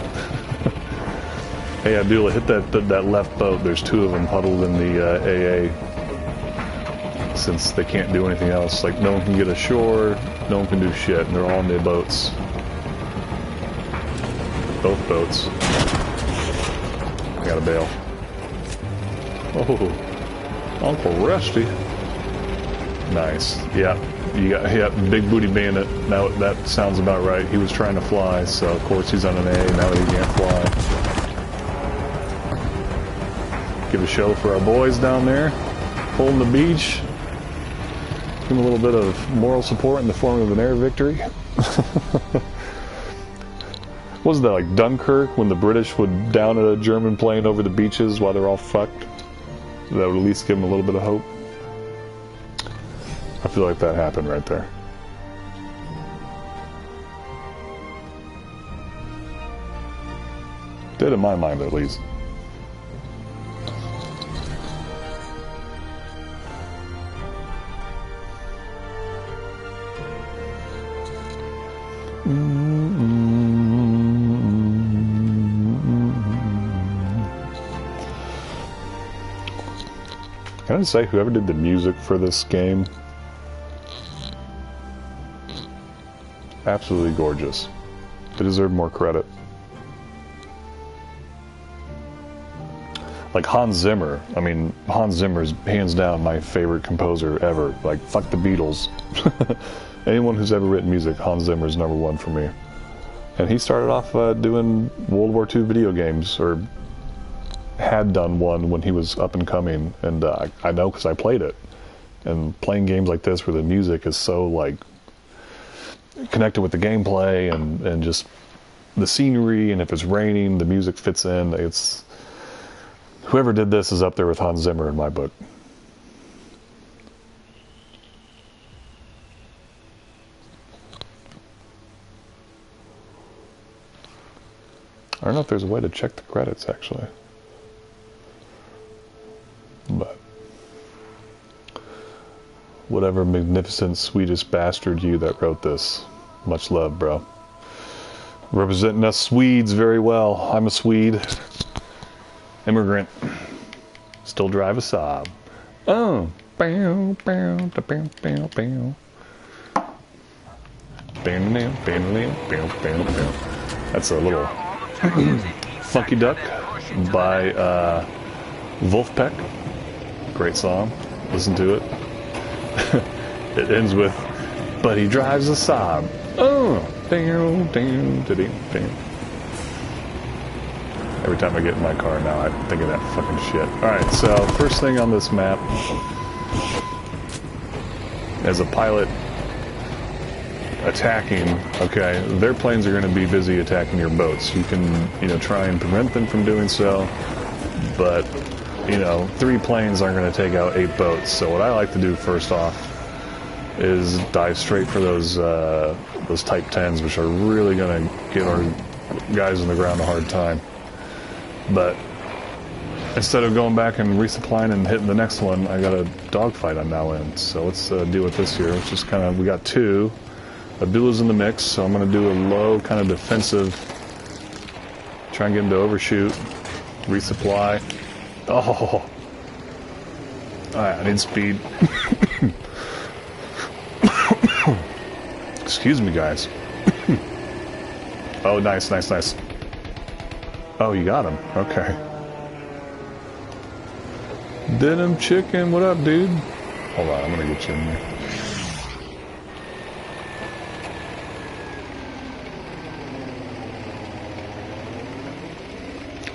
Hey Abdullah, hit that left boat. There's two of them huddled in the AA. Since they can't do anything else, like no one can get ashore, no one can do shit, and they're all in their boats. Both boats. I gotta bail. Oh. Uncle Rusty. Nice. Yeah, you got Big Booty Bandit. Now that sounds about right. He was trying to fly, so of course he's on an A now that he can't fly. Give a show for our boys down there, holding the beach. Give them a little bit of moral support in the form of an air victory. Wasn't that like Dunkirk when the British would down a German plane over the beaches while they're all fucked? That would at least give them a little bit of hope. I feel like that happened right there. Did in my mind, at least. Can I say, whoever did the music for this game, absolutely gorgeous. They deserve more credit. Like Hans Zimmer. I mean, Hans Zimmer's hands down my favorite composer ever. Like, fuck the Beatles. Anyone who's ever written music, Hans Zimmer's #1 for me. And he started off doing World War II video games, or had done one when he was up and coming, and I know because I played it. And playing games like this where the music is so like connected with the gameplay and just the scenery, and if it's raining, the music fits in. It's whoever did this is up there with Hans Zimmer in my book. I don't know if there's a way to check the credits actually. But whatever magnificent Swedish bastard you that wrote this, much love, bro. Representing us Swedes very well. I'm a Swede. Immigrant. Still drive a Saab. Oh. That's a little Funky Duck by Wolfpack. Great song. Listen to it. It ends with, but he drives a Saab. Oh, every time I get in my car now, I think of that fucking shit. Alright, so first thing on this map, as a pilot attacking, okay, their planes are going to be busy attacking your boats. You can, try and prevent them from doing so, but 3 planes aren't going to take out 8 boats. So what I like to do first off is dive straight for those Type 10s, which are really going to give our guys on the ground a hard time. But instead of going back and resupplying and hitting the next one, I got a dogfight I'm now in. So let's deal with this here. It's just kind of, we got 2. Abdullah's in the mix, so I'm going to do a low kind of defensive, try and get him to overshoot, resupply. Oh, alright, I need speed. Excuse me, guys. Oh, nice. Oh, you got him. Okay. Denim chicken, what up, dude? Hold on, I'm gonna get you in there.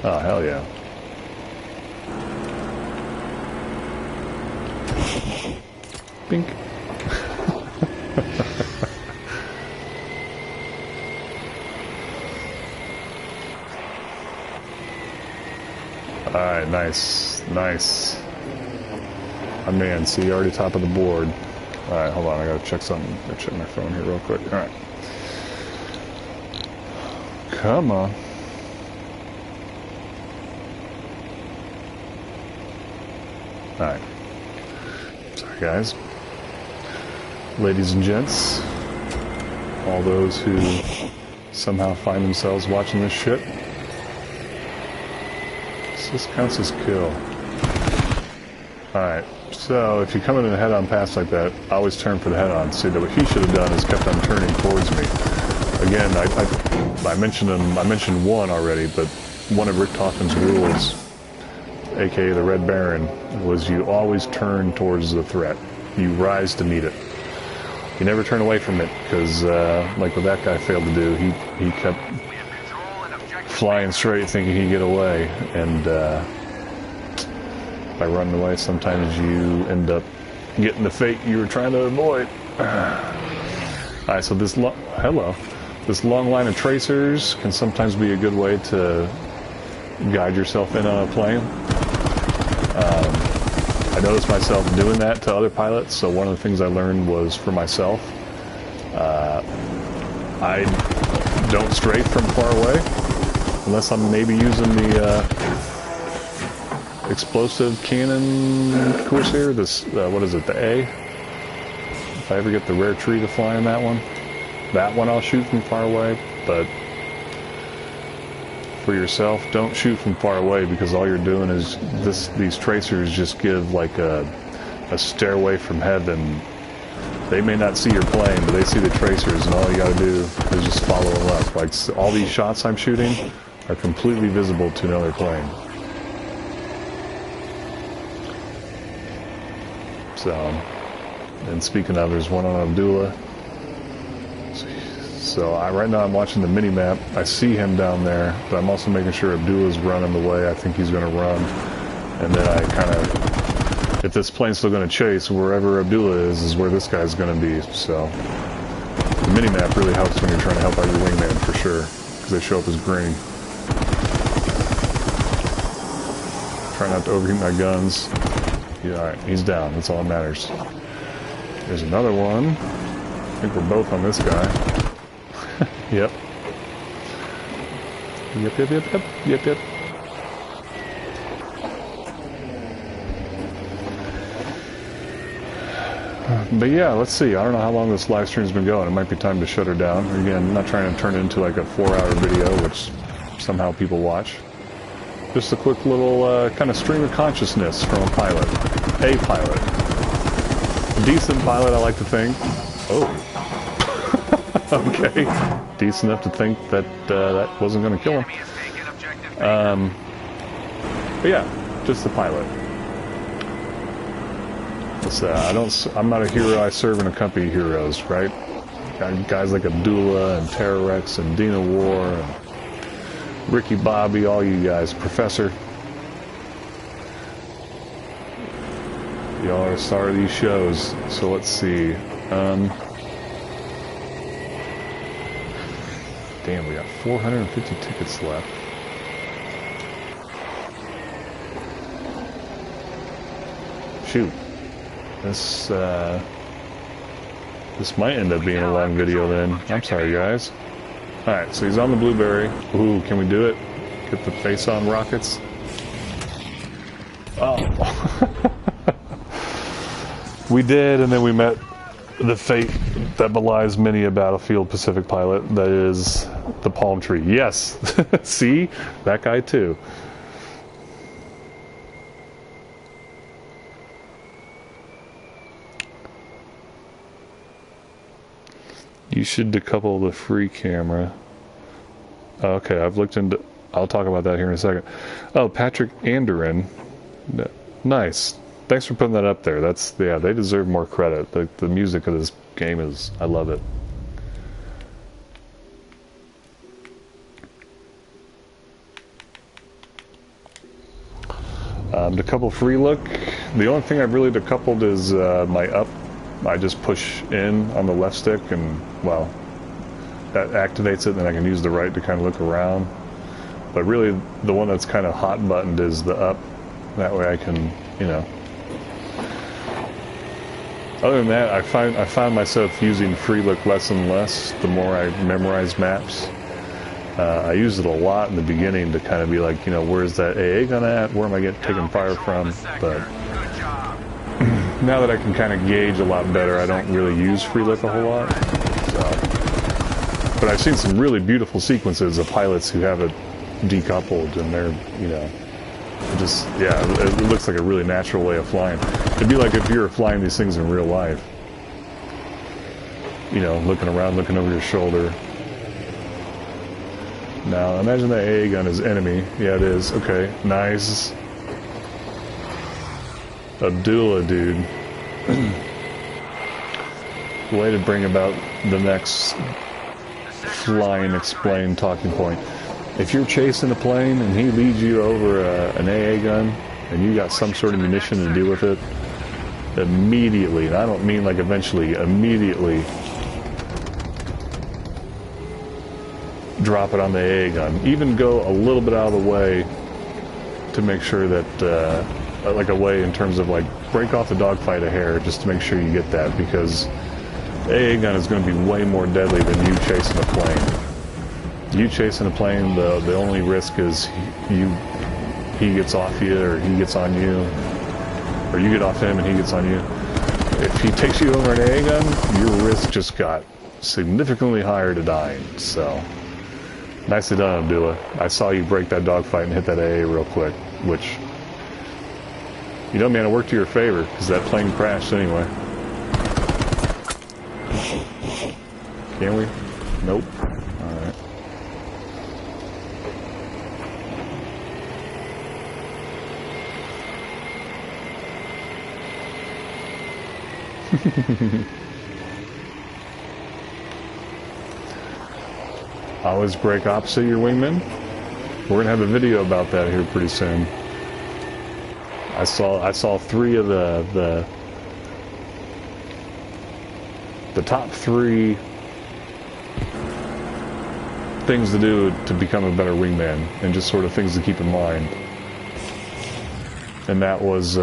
Oh, hell yeah. Bink. Alright, nice. Nice. My man, see, already top of the board. Alright, hold on, I gotta check something. I'll check my phone here real quick. Alright. Come on. Alright. Sorry, guys. Ladies and gents. All those who somehow find themselves watching this shit. This counts as kill. Alright, so if you come in a head-on pass like that, I always turn for the head-on. See, that what he should have done is kept on turning towards me. Again, I mentioned one already, but one of Rick Toffin's rules, aka the Red Baron, was you always turn towards the threat. You rise to meet it. You never turn away from it, because like what that guy failed to do, he kept flying straight thinking he'd get away, and by running away sometimes you end up getting the fate you were trying to avoid. Alright, so this long line of tracers can sometimes be a good way to guide yourself in on a plane. I noticed myself doing that to other pilots, so one of the things I learned was for myself, I don't strafe from far away. Unless I'm maybe using the explosive cannon Corsair, this, what is it, the A? If I ever get the rare tree to fly on that one I'll shoot from far away, but for yourself, don't shoot from far away, because all you're doing is, these tracers just give like a stairway from heaven. They may not see your plane, but they see the tracers, and all you gotta do is just follow them up. Like, all these shots I'm shooting are completely visible to another plane. So, and speaking of, there's one on Abdullah. So right now I'm watching the mini-map. I see him down there, but I'm also making sure Abdullah's running the way I think he's going to run. And then I kind of, if this plane's still going to chase, wherever Abdullah is where this guy's going to be. So the mini-map really helps when you're trying to help out your wingman, for sure, because they show up as green. Try not to overheat my guns. Yeah, alright, he's down. That's all that matters. There's another one. I think we're both on this guy. Yep. Yep. But yeah, let's see. I don't know how long this live stream's been going. It might be time to shut her down. Again, I'm not trying to turn it into like a 4-hour video, which somehow people watch. Just a quick little kind of stream of consciousness from a pilot. A pilot. Decent pilot, I like to think. Oh. Okay. Decent enough to think that that wasn't going to kill him. But yeah, just the pilot. I'm not a hero, I serve in a company of heroes, right? Got guys like Abdullah and Terrorex and Dina War and Ricky Bobby, all you guys, Professor. Y'all are the star of these shows. So let's see. Damn, we got 450 tickets left. Shoot. This might end up being a long video then. I'm sorry, guys. Alright, so he's on the Blueberry. Ooh, can we do it? Get the face-on rockets? Oh. We did, and then we met the fate that belies many a Battlefield Pacific pilot. That is the palm tree. Yes! See? That guy too. You should decouple the free camera. Okay, I've looked into... I'll talk about that here in a second. Oh, Patrick Anderin. Nice. Thanks for putting that up there. That's... Yeah, they deserve more credit. The music of this game is... I love it. Decouple free look. The only thing I've really decoupled is my up I just push in on the left stick and, well, that activates it, and then I can use the right to kind of look around. But really, the one that's kind of hot buttoned is the up. That way I can, you know. Other than that, I find myself using free look less and less the more I memorize maps. I use it a lot in the beginning to kind of be like, you know, where's that AA gun at? Where am I taking fire from? But now that I can kind of gauge a lot better, I don't really use free look a whole lot. So. But I've seen some really beautiful sequences of pilots who have it decoupled, and they're, you know, just, yeah, it looks like a really natural way of flying. It'd be like if you were flying these things in real life. You know, looking around, looking over your shoulder. Now, imagine that AA gun is enemy. Yeah, it is. Okay, nice. Abdullah, dude. Way to bring about the next flying explain talking point. If you're chasing a plane and he leads you over an AA gun and you got some sort of munition to do with it, immediately, and I don't mean like eventually, immediately drop it on the AA gun. Even go a little bit out of the way to make sure that, like a way in terms of like break off the dogfight a hair just to make sure you get that, because the AA gun is going to be way more deadly than you chasing a plane. You chasing a plane, the only risk is he gets off you, or he gets on you, or you get off him and he gets on you. If he takes you over an AA gun, your risk just got significantly higher to dying. So, nicely done, Abdullah. I saw you break that dogfight and hit that AA real quick, which, you know, man, it worked to your favor, because that plane crashed anyway. Can we? Nope. Alright. Always break opposite your wingman. We're gonna have a video about that here pretty soon. I saw 3 of the top 3 things to do to become a better wingman, and just sort of things to keep in mind. And that was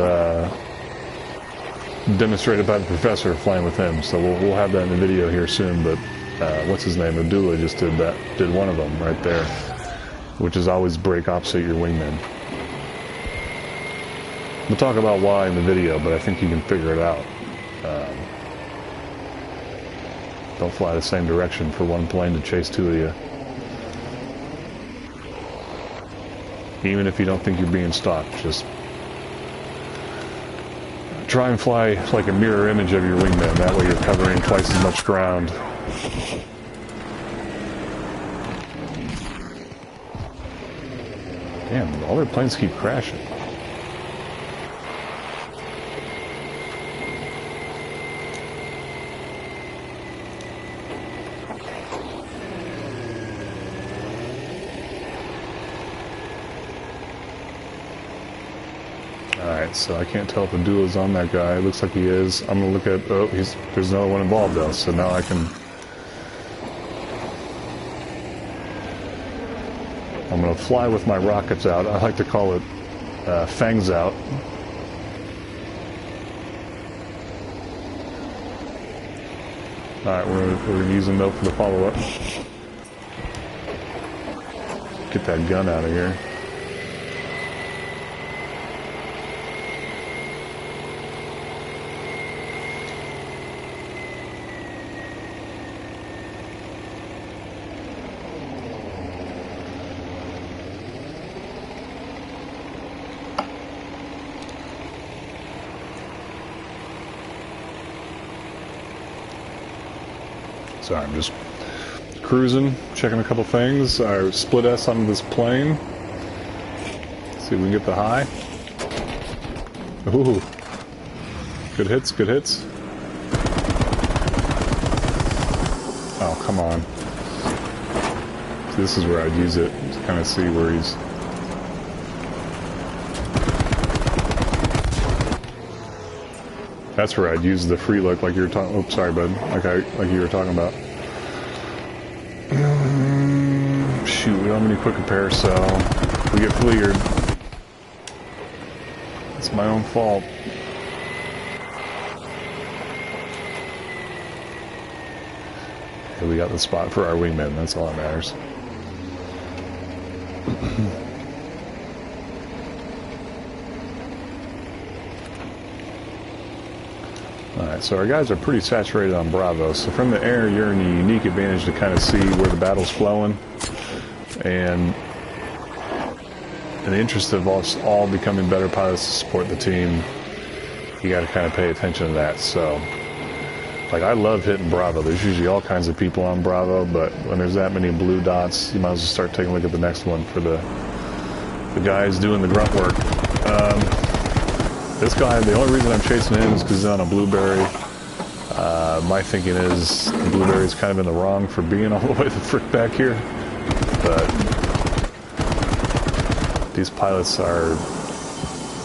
demonstrated by the professor flying with him. So we'll have that in the video here soon. But what's his name? Abdullah just did one of them right there, which is always break opposite your wingman. We'll talk about why in the video, but I think you can figure it out. Don't fly the same direction for one plane to chase 2 of you. Even if you don't think you're being stalked, just try and fly like a mirror image of your wingman. That way you're covering twice as much ground. Damn, all their planes keep crashing. Alright, so I can't tell if Abdullah's on that guy. It looks like he is. I'm gonna look at... Oh, there's another one involved though, so now I can... I'm gonna fly with my rockets out. I like to call it fangs out. Alright, we're gonna use a note for the follow-up. Get that gun out of here. Sorry, I'm just cruising, checking a couple things. I split S on this plane. See if we can get the high. Ooh. Good hits, good hits. Oh, come on. See, this is where I'd use it to kind of see where he's... That's where I'd use the free look like you were talking. Oops, sorry, bud. Like you were talking about. Shoot, we don't have any quick repair, so we get fleered. It's my own fault. Okay, we got the spot for our wingman. That's all that matters. Alright, so our guys are pretty saturated on Bravo, so from the air you're in a unique advantage to kind of see where the battle's flowing, and in the interest of us all becoming better pilots to support the team, you got to kind of pay attention to that. So, like, I love hitting Bravo. There's usually all kinds of people on Bravo, but when there's that many blue dots, you might as well start taking a look at the next one for the guys doing the grunt work. This guy, the only reason I'm chasing him is because he's on a blueberry. My thinking is the blueberry's kind of in the wrong for being all the way the frick back here. But these pilots are,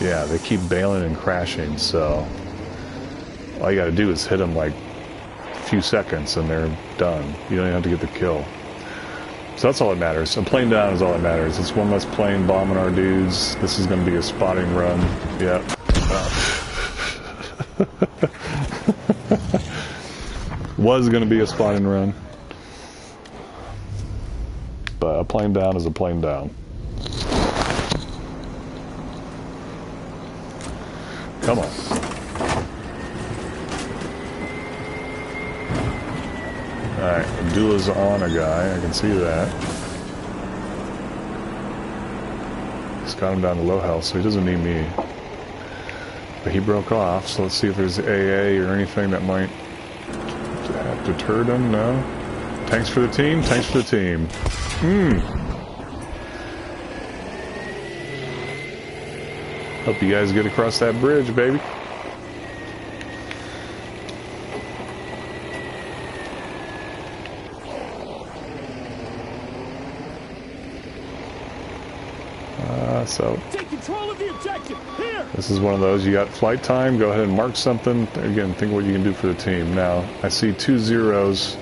yeah, they keep bailing and crashing, so all you gotta do is hit them like a few seconds and they're done. You don't even have to get the kill. So that's all that matters. A plane down is all that matters. It's one less plane bombing our dudes. This is gonna be a spotting run. Yep. Was going to be a spotting run, but a plane down is a plane down. Come on. Alright, Abdullah's on a guy, I can see that. He's got him down to low health, so he doesn't need me. But he broke off, so let's see if there's AA or anything that might have deterred him. No. Tanks for the team, tanks for the team. Hope you guys get across that bridge, baby. So Take control of the objective. Here. this is one of those, you got flight time, go ahead and mark something. Again, think what you can do for the team. Now, I see 2 zeros.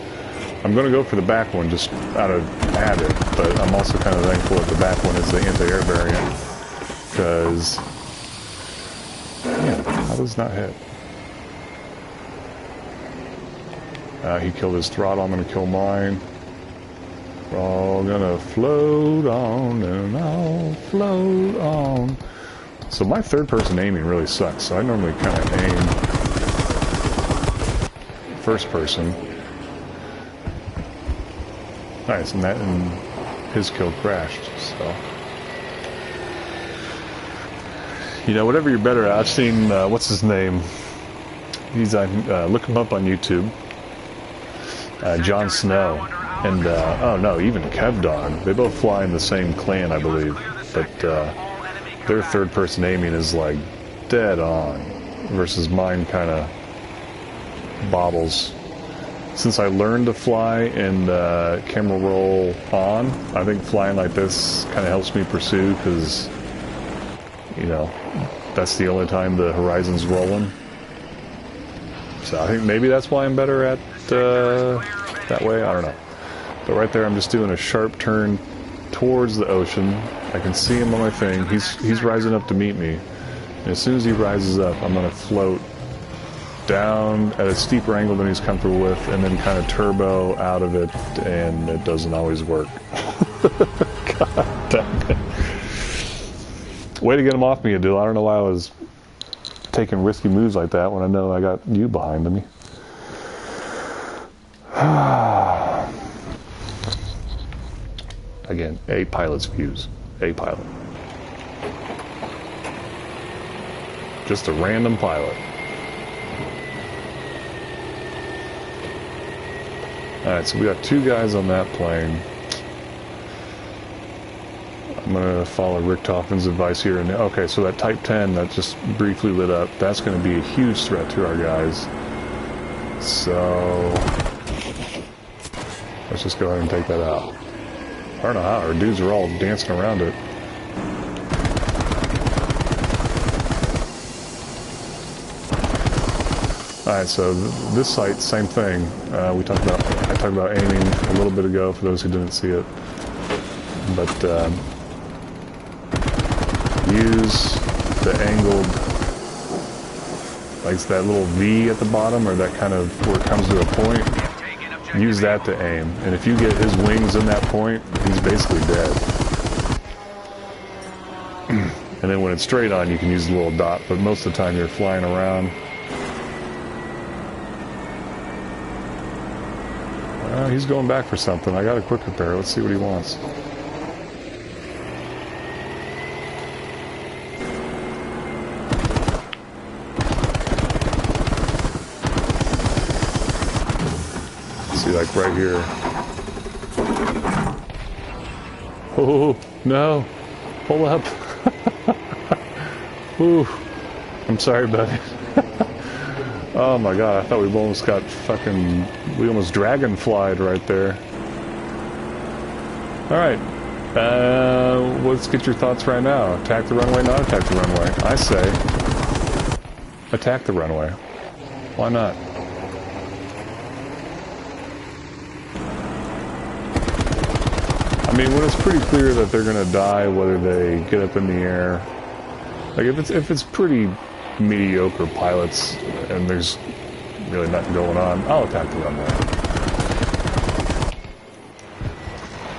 I'm going to go for the back one just out of habit, but I'm also kind of thankful that the back one is the anti-air variant, because, man, how does not hit? He killed his throttle, I'm going to kill mine. We're all gonna float on and I'll float on. So my third person aiming really sucks, so I normally kind of aim first person. Nice, and his kill crashed, so. You know, whatever you're better at. I've seen, what's his name? He's on, look him up on YouTube. Jon Snow. And, oh no, even Kevdog. They both fly in the same clan, I believe. But, their third-person aiming is, like, dead on. Versus mine kind of bobbles. Since I learned to fly in camera roll on, I think flying like this kind of helps me pursue, because, you know, that's the only time the horizon's rolling. So I think maybe that's why I'm better at, that way. I don't know. But right there, I'm just doing a sharp turn towards the ocean. I can see him on my thing. He's rising up to meet me. And as soon as he rises up, I'm going to float down at a steeper angle than he's comfortable with, and then kind of turbo out of it, and it doesn't always work. God damn it. Way to get him off me, Adil. I don't know why I was taking risky moves like that when I know I got you behind me. Again, a pilot's views. A pilot. Just a random pilot. Alright, so we got 2 guys on that plane. I'm going to follow Rick Toffin's advice here. And okay, so that Type 10 that just briefly lit up, that's going to be a huge threat to our guys. So let's just go ahead and take that out. I don't know how, our dudes are all dancing around it. Alright, so this site, same thing. I talked about aiming a little bit ago for those who didn't see it. But use the angled, like that little V at the bottom, or that kind of where it comes to a point. Use that to aim. And if you get his wings in that point, he's basically dead. And then when it's straight on, you can use the little dot, but most of the time you're flying around. He's going back for something. I got a quick repair. Let's see what he wants. See, like right here. Oh, no. Pull up. Ooh. I'm sorry, buddy. Oh my god, I thought we almost got fucking... We almost dragonflied right there. Alright. Let's get your thoughts right now. Attack the runway, not attack the runway. I say... attack the runway. Why not? I mean, when it's pretty clear that they're gonna die, whether they get up in the air... Like, if it's pretty mediocre pilots and there's really nothing going on, I'll attack the runway.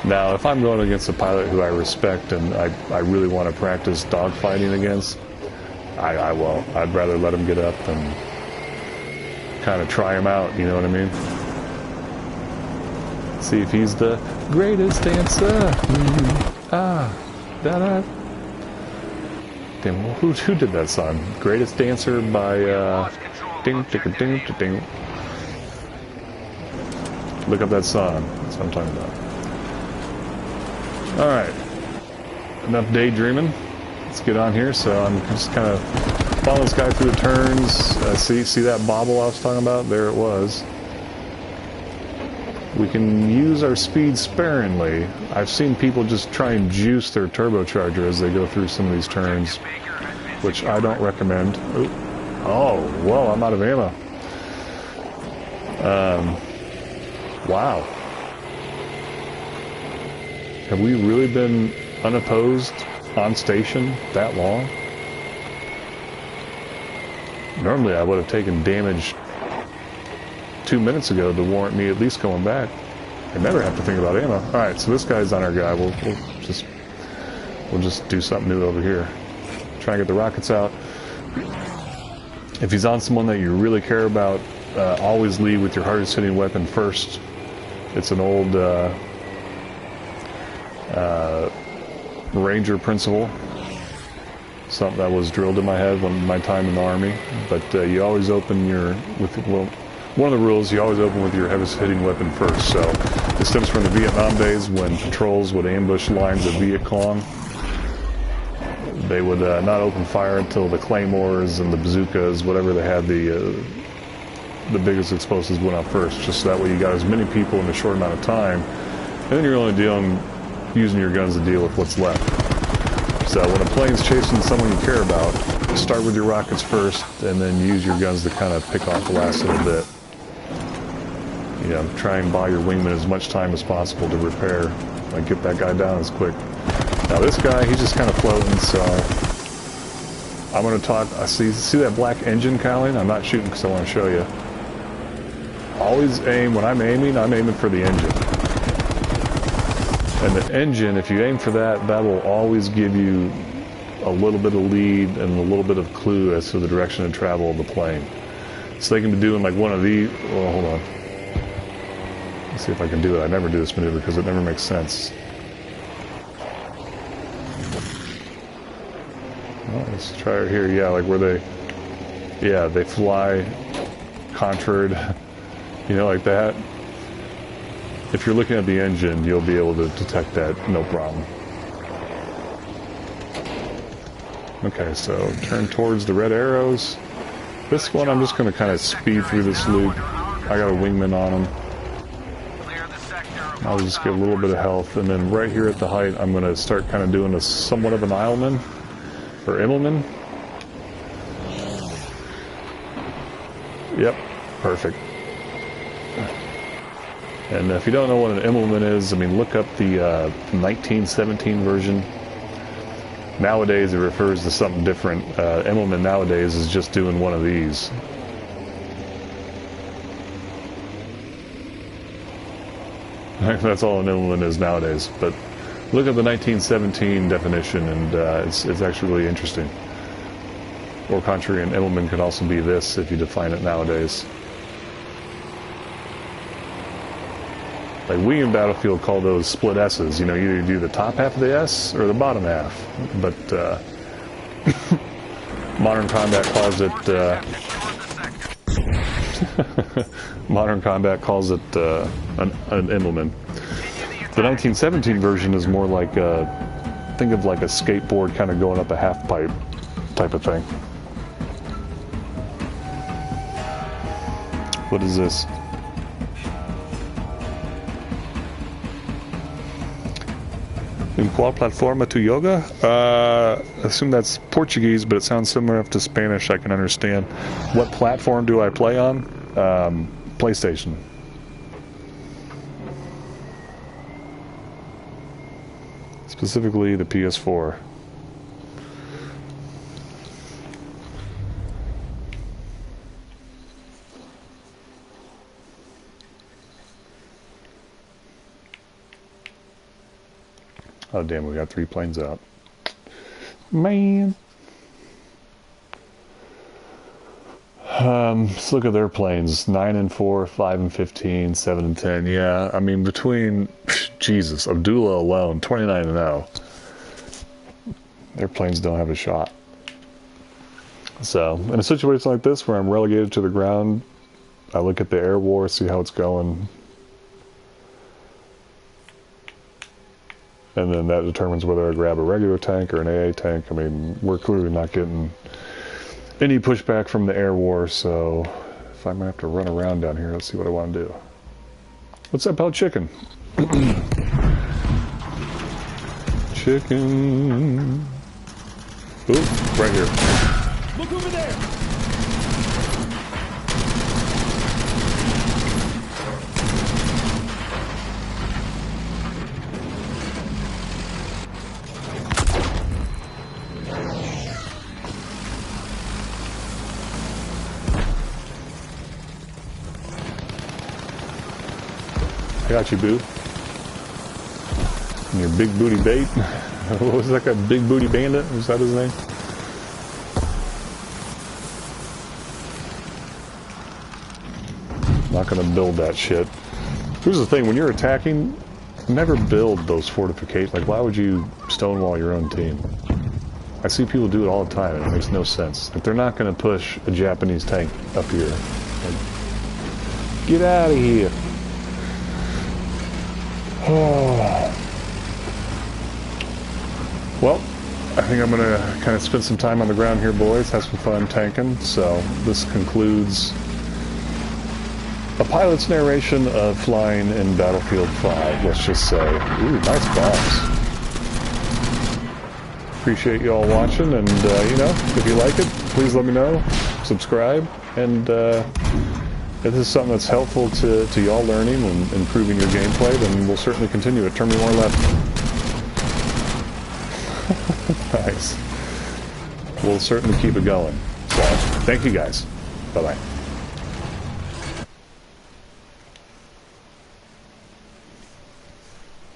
Now, if I'm going against a pilot who I respect and I really want to practice dogfighting against, I won't. I'd rather let him get up and kind of try him out, you know what I mean? See if he's the greatest dancer. Da-da. Damn, who did that song? Greatest Dancer by, ding, ding, ding, ding, ding. Look up that song. That's what I'm talking about. Alright. Enough daydreaming. Let's get on here. So I'm just kind of following this guy through the turns. See that bobble I was talking about? There it was. We can use our speed sparingly. I've seen people just try and juice their turbocharger as they go through some of these turns, which I don't recommend. Ooh. Oh, well, I'm out of ammo. Wow. Have we really been unopposed on station that long? Normally I would have taken damage 2 minutes ago to warrant me at least going back. I never have to think about ammo. Alright, so this guy's on our guy. We'll just do something new over here. Try and get the rockets out. If he's on someone that you really care about, always lead with your hardest hitting weapon first. It's an old Ranger principle. Something that was drilled in my head when my time in the Army. But you always open one of the rules, you always open with your heaviest hitting weapon first. So this stems from the Vietnam days when patrols would ambush lines of Viet Cong. They would not open fire until the claymores and the bazookas, whatever they had, the biggest explosives went off first. Just so that way you got as many people in a short amount of time, and then you're only using your guns to deal with what's left. So when a plane's chasing someone you care about, start with your rockets first, and then use your guns to kind of pick off the last little bit. You know, try and buy your wingman as much time as possible to repair. Like, get that guy down as quick. Now this guy, he's just kind of floating, so I'm going to talk. See that black engine cowling? I'm not shooting because I want to show you. Always aim, when I'm aiming for the engine. And the engine, if you aim for that, that will always give you a little bit of lead and a little bit of clue as to the direction of travel of the plane. So they can be doing like one of these. Well, hold on. Let's see if I can do it. I never do this maneuver because it never makes sense. Well, let's try it here. Yeah, like where they fly contrary, you know, like that. If you're looking at the engine, you'll be able to detect that, no problem. Okay, so turn towards the red arrows. This one, I'm just going to kind of speed through this loop. I got a wingman on him. I'll just get a little bit of health, and then right here at the height, I'm going to start kind of doing a somewhat of an Eilman, or Immelman. Yep, perfect. And if you don't know what an emblem is, I mean, look up the 1917 version. Nowadays, it refers to something different. Emblem nowadays is just doing one of these. That's all an emblem is nowadays. But look at the 1917 definition, and it's actually really interesting. Or contrary, an emblem could also be this if you define it nowadays. Like we in Battlefield call those split S's. You know, you either do the top half of the S or the bottom half. But Modern Combat calls it. Modern Combat calls it an emblem. The 1917 version is more like think of like a skateboard kind of going up a half pipe type of thing. What is this? In qual plataforma tu yoga? I assume that's Portuguese, but it sounds similar enough to Spanish I can understand. What platform do I play on? PlayStation. Specifically the PS4. Oh damn, we got 3 planes out. Man. Let's look at their planes. 9 and 4, 5 and 15, 7 and 10. Yeah, I mean between Jesus, Abdullah alone, 29 and 0. Their planes don't have a shot. So, in a situation like this where I'm relegated to the ground, I look at the air war, see how it's going. And then that determines whether I grab a regular tank or an AA tank. I mean, we're clearly not getting any pushback from the air war, so if I might have to run around down here, let's see what I want to do. What's that about chicken? Chicken. Ooh, right here. Look over there! I got you, boo. And your big booty bait. What was that guy? Big booty bandit? Was that his name? Not gonna build that shit. Here's the thing, when you're attacking, never build those fortifications. Like, why would you stonewall your own team? I see people do it all the time, and it makes no sense. Like, they're not gonna push a Japanese tank up here. Like, get out of here. Oh. Well, I think I'm gonna kind of spend some time on the ground here, boys. Have some fun tanking. So this concludes a pilot's narration of flying in Battlefield 5, let's just say. Ooh, nice bombs. Appreciate you all watching, and you know, if you like it, please let me know. Subscribe, and if this is something that's helpful to y'all learning and improving your gameplay, then we'll certainly continue it. Turn me more left. Nice. We'll certainly keep it going. So, thank you guys. Bye-bye.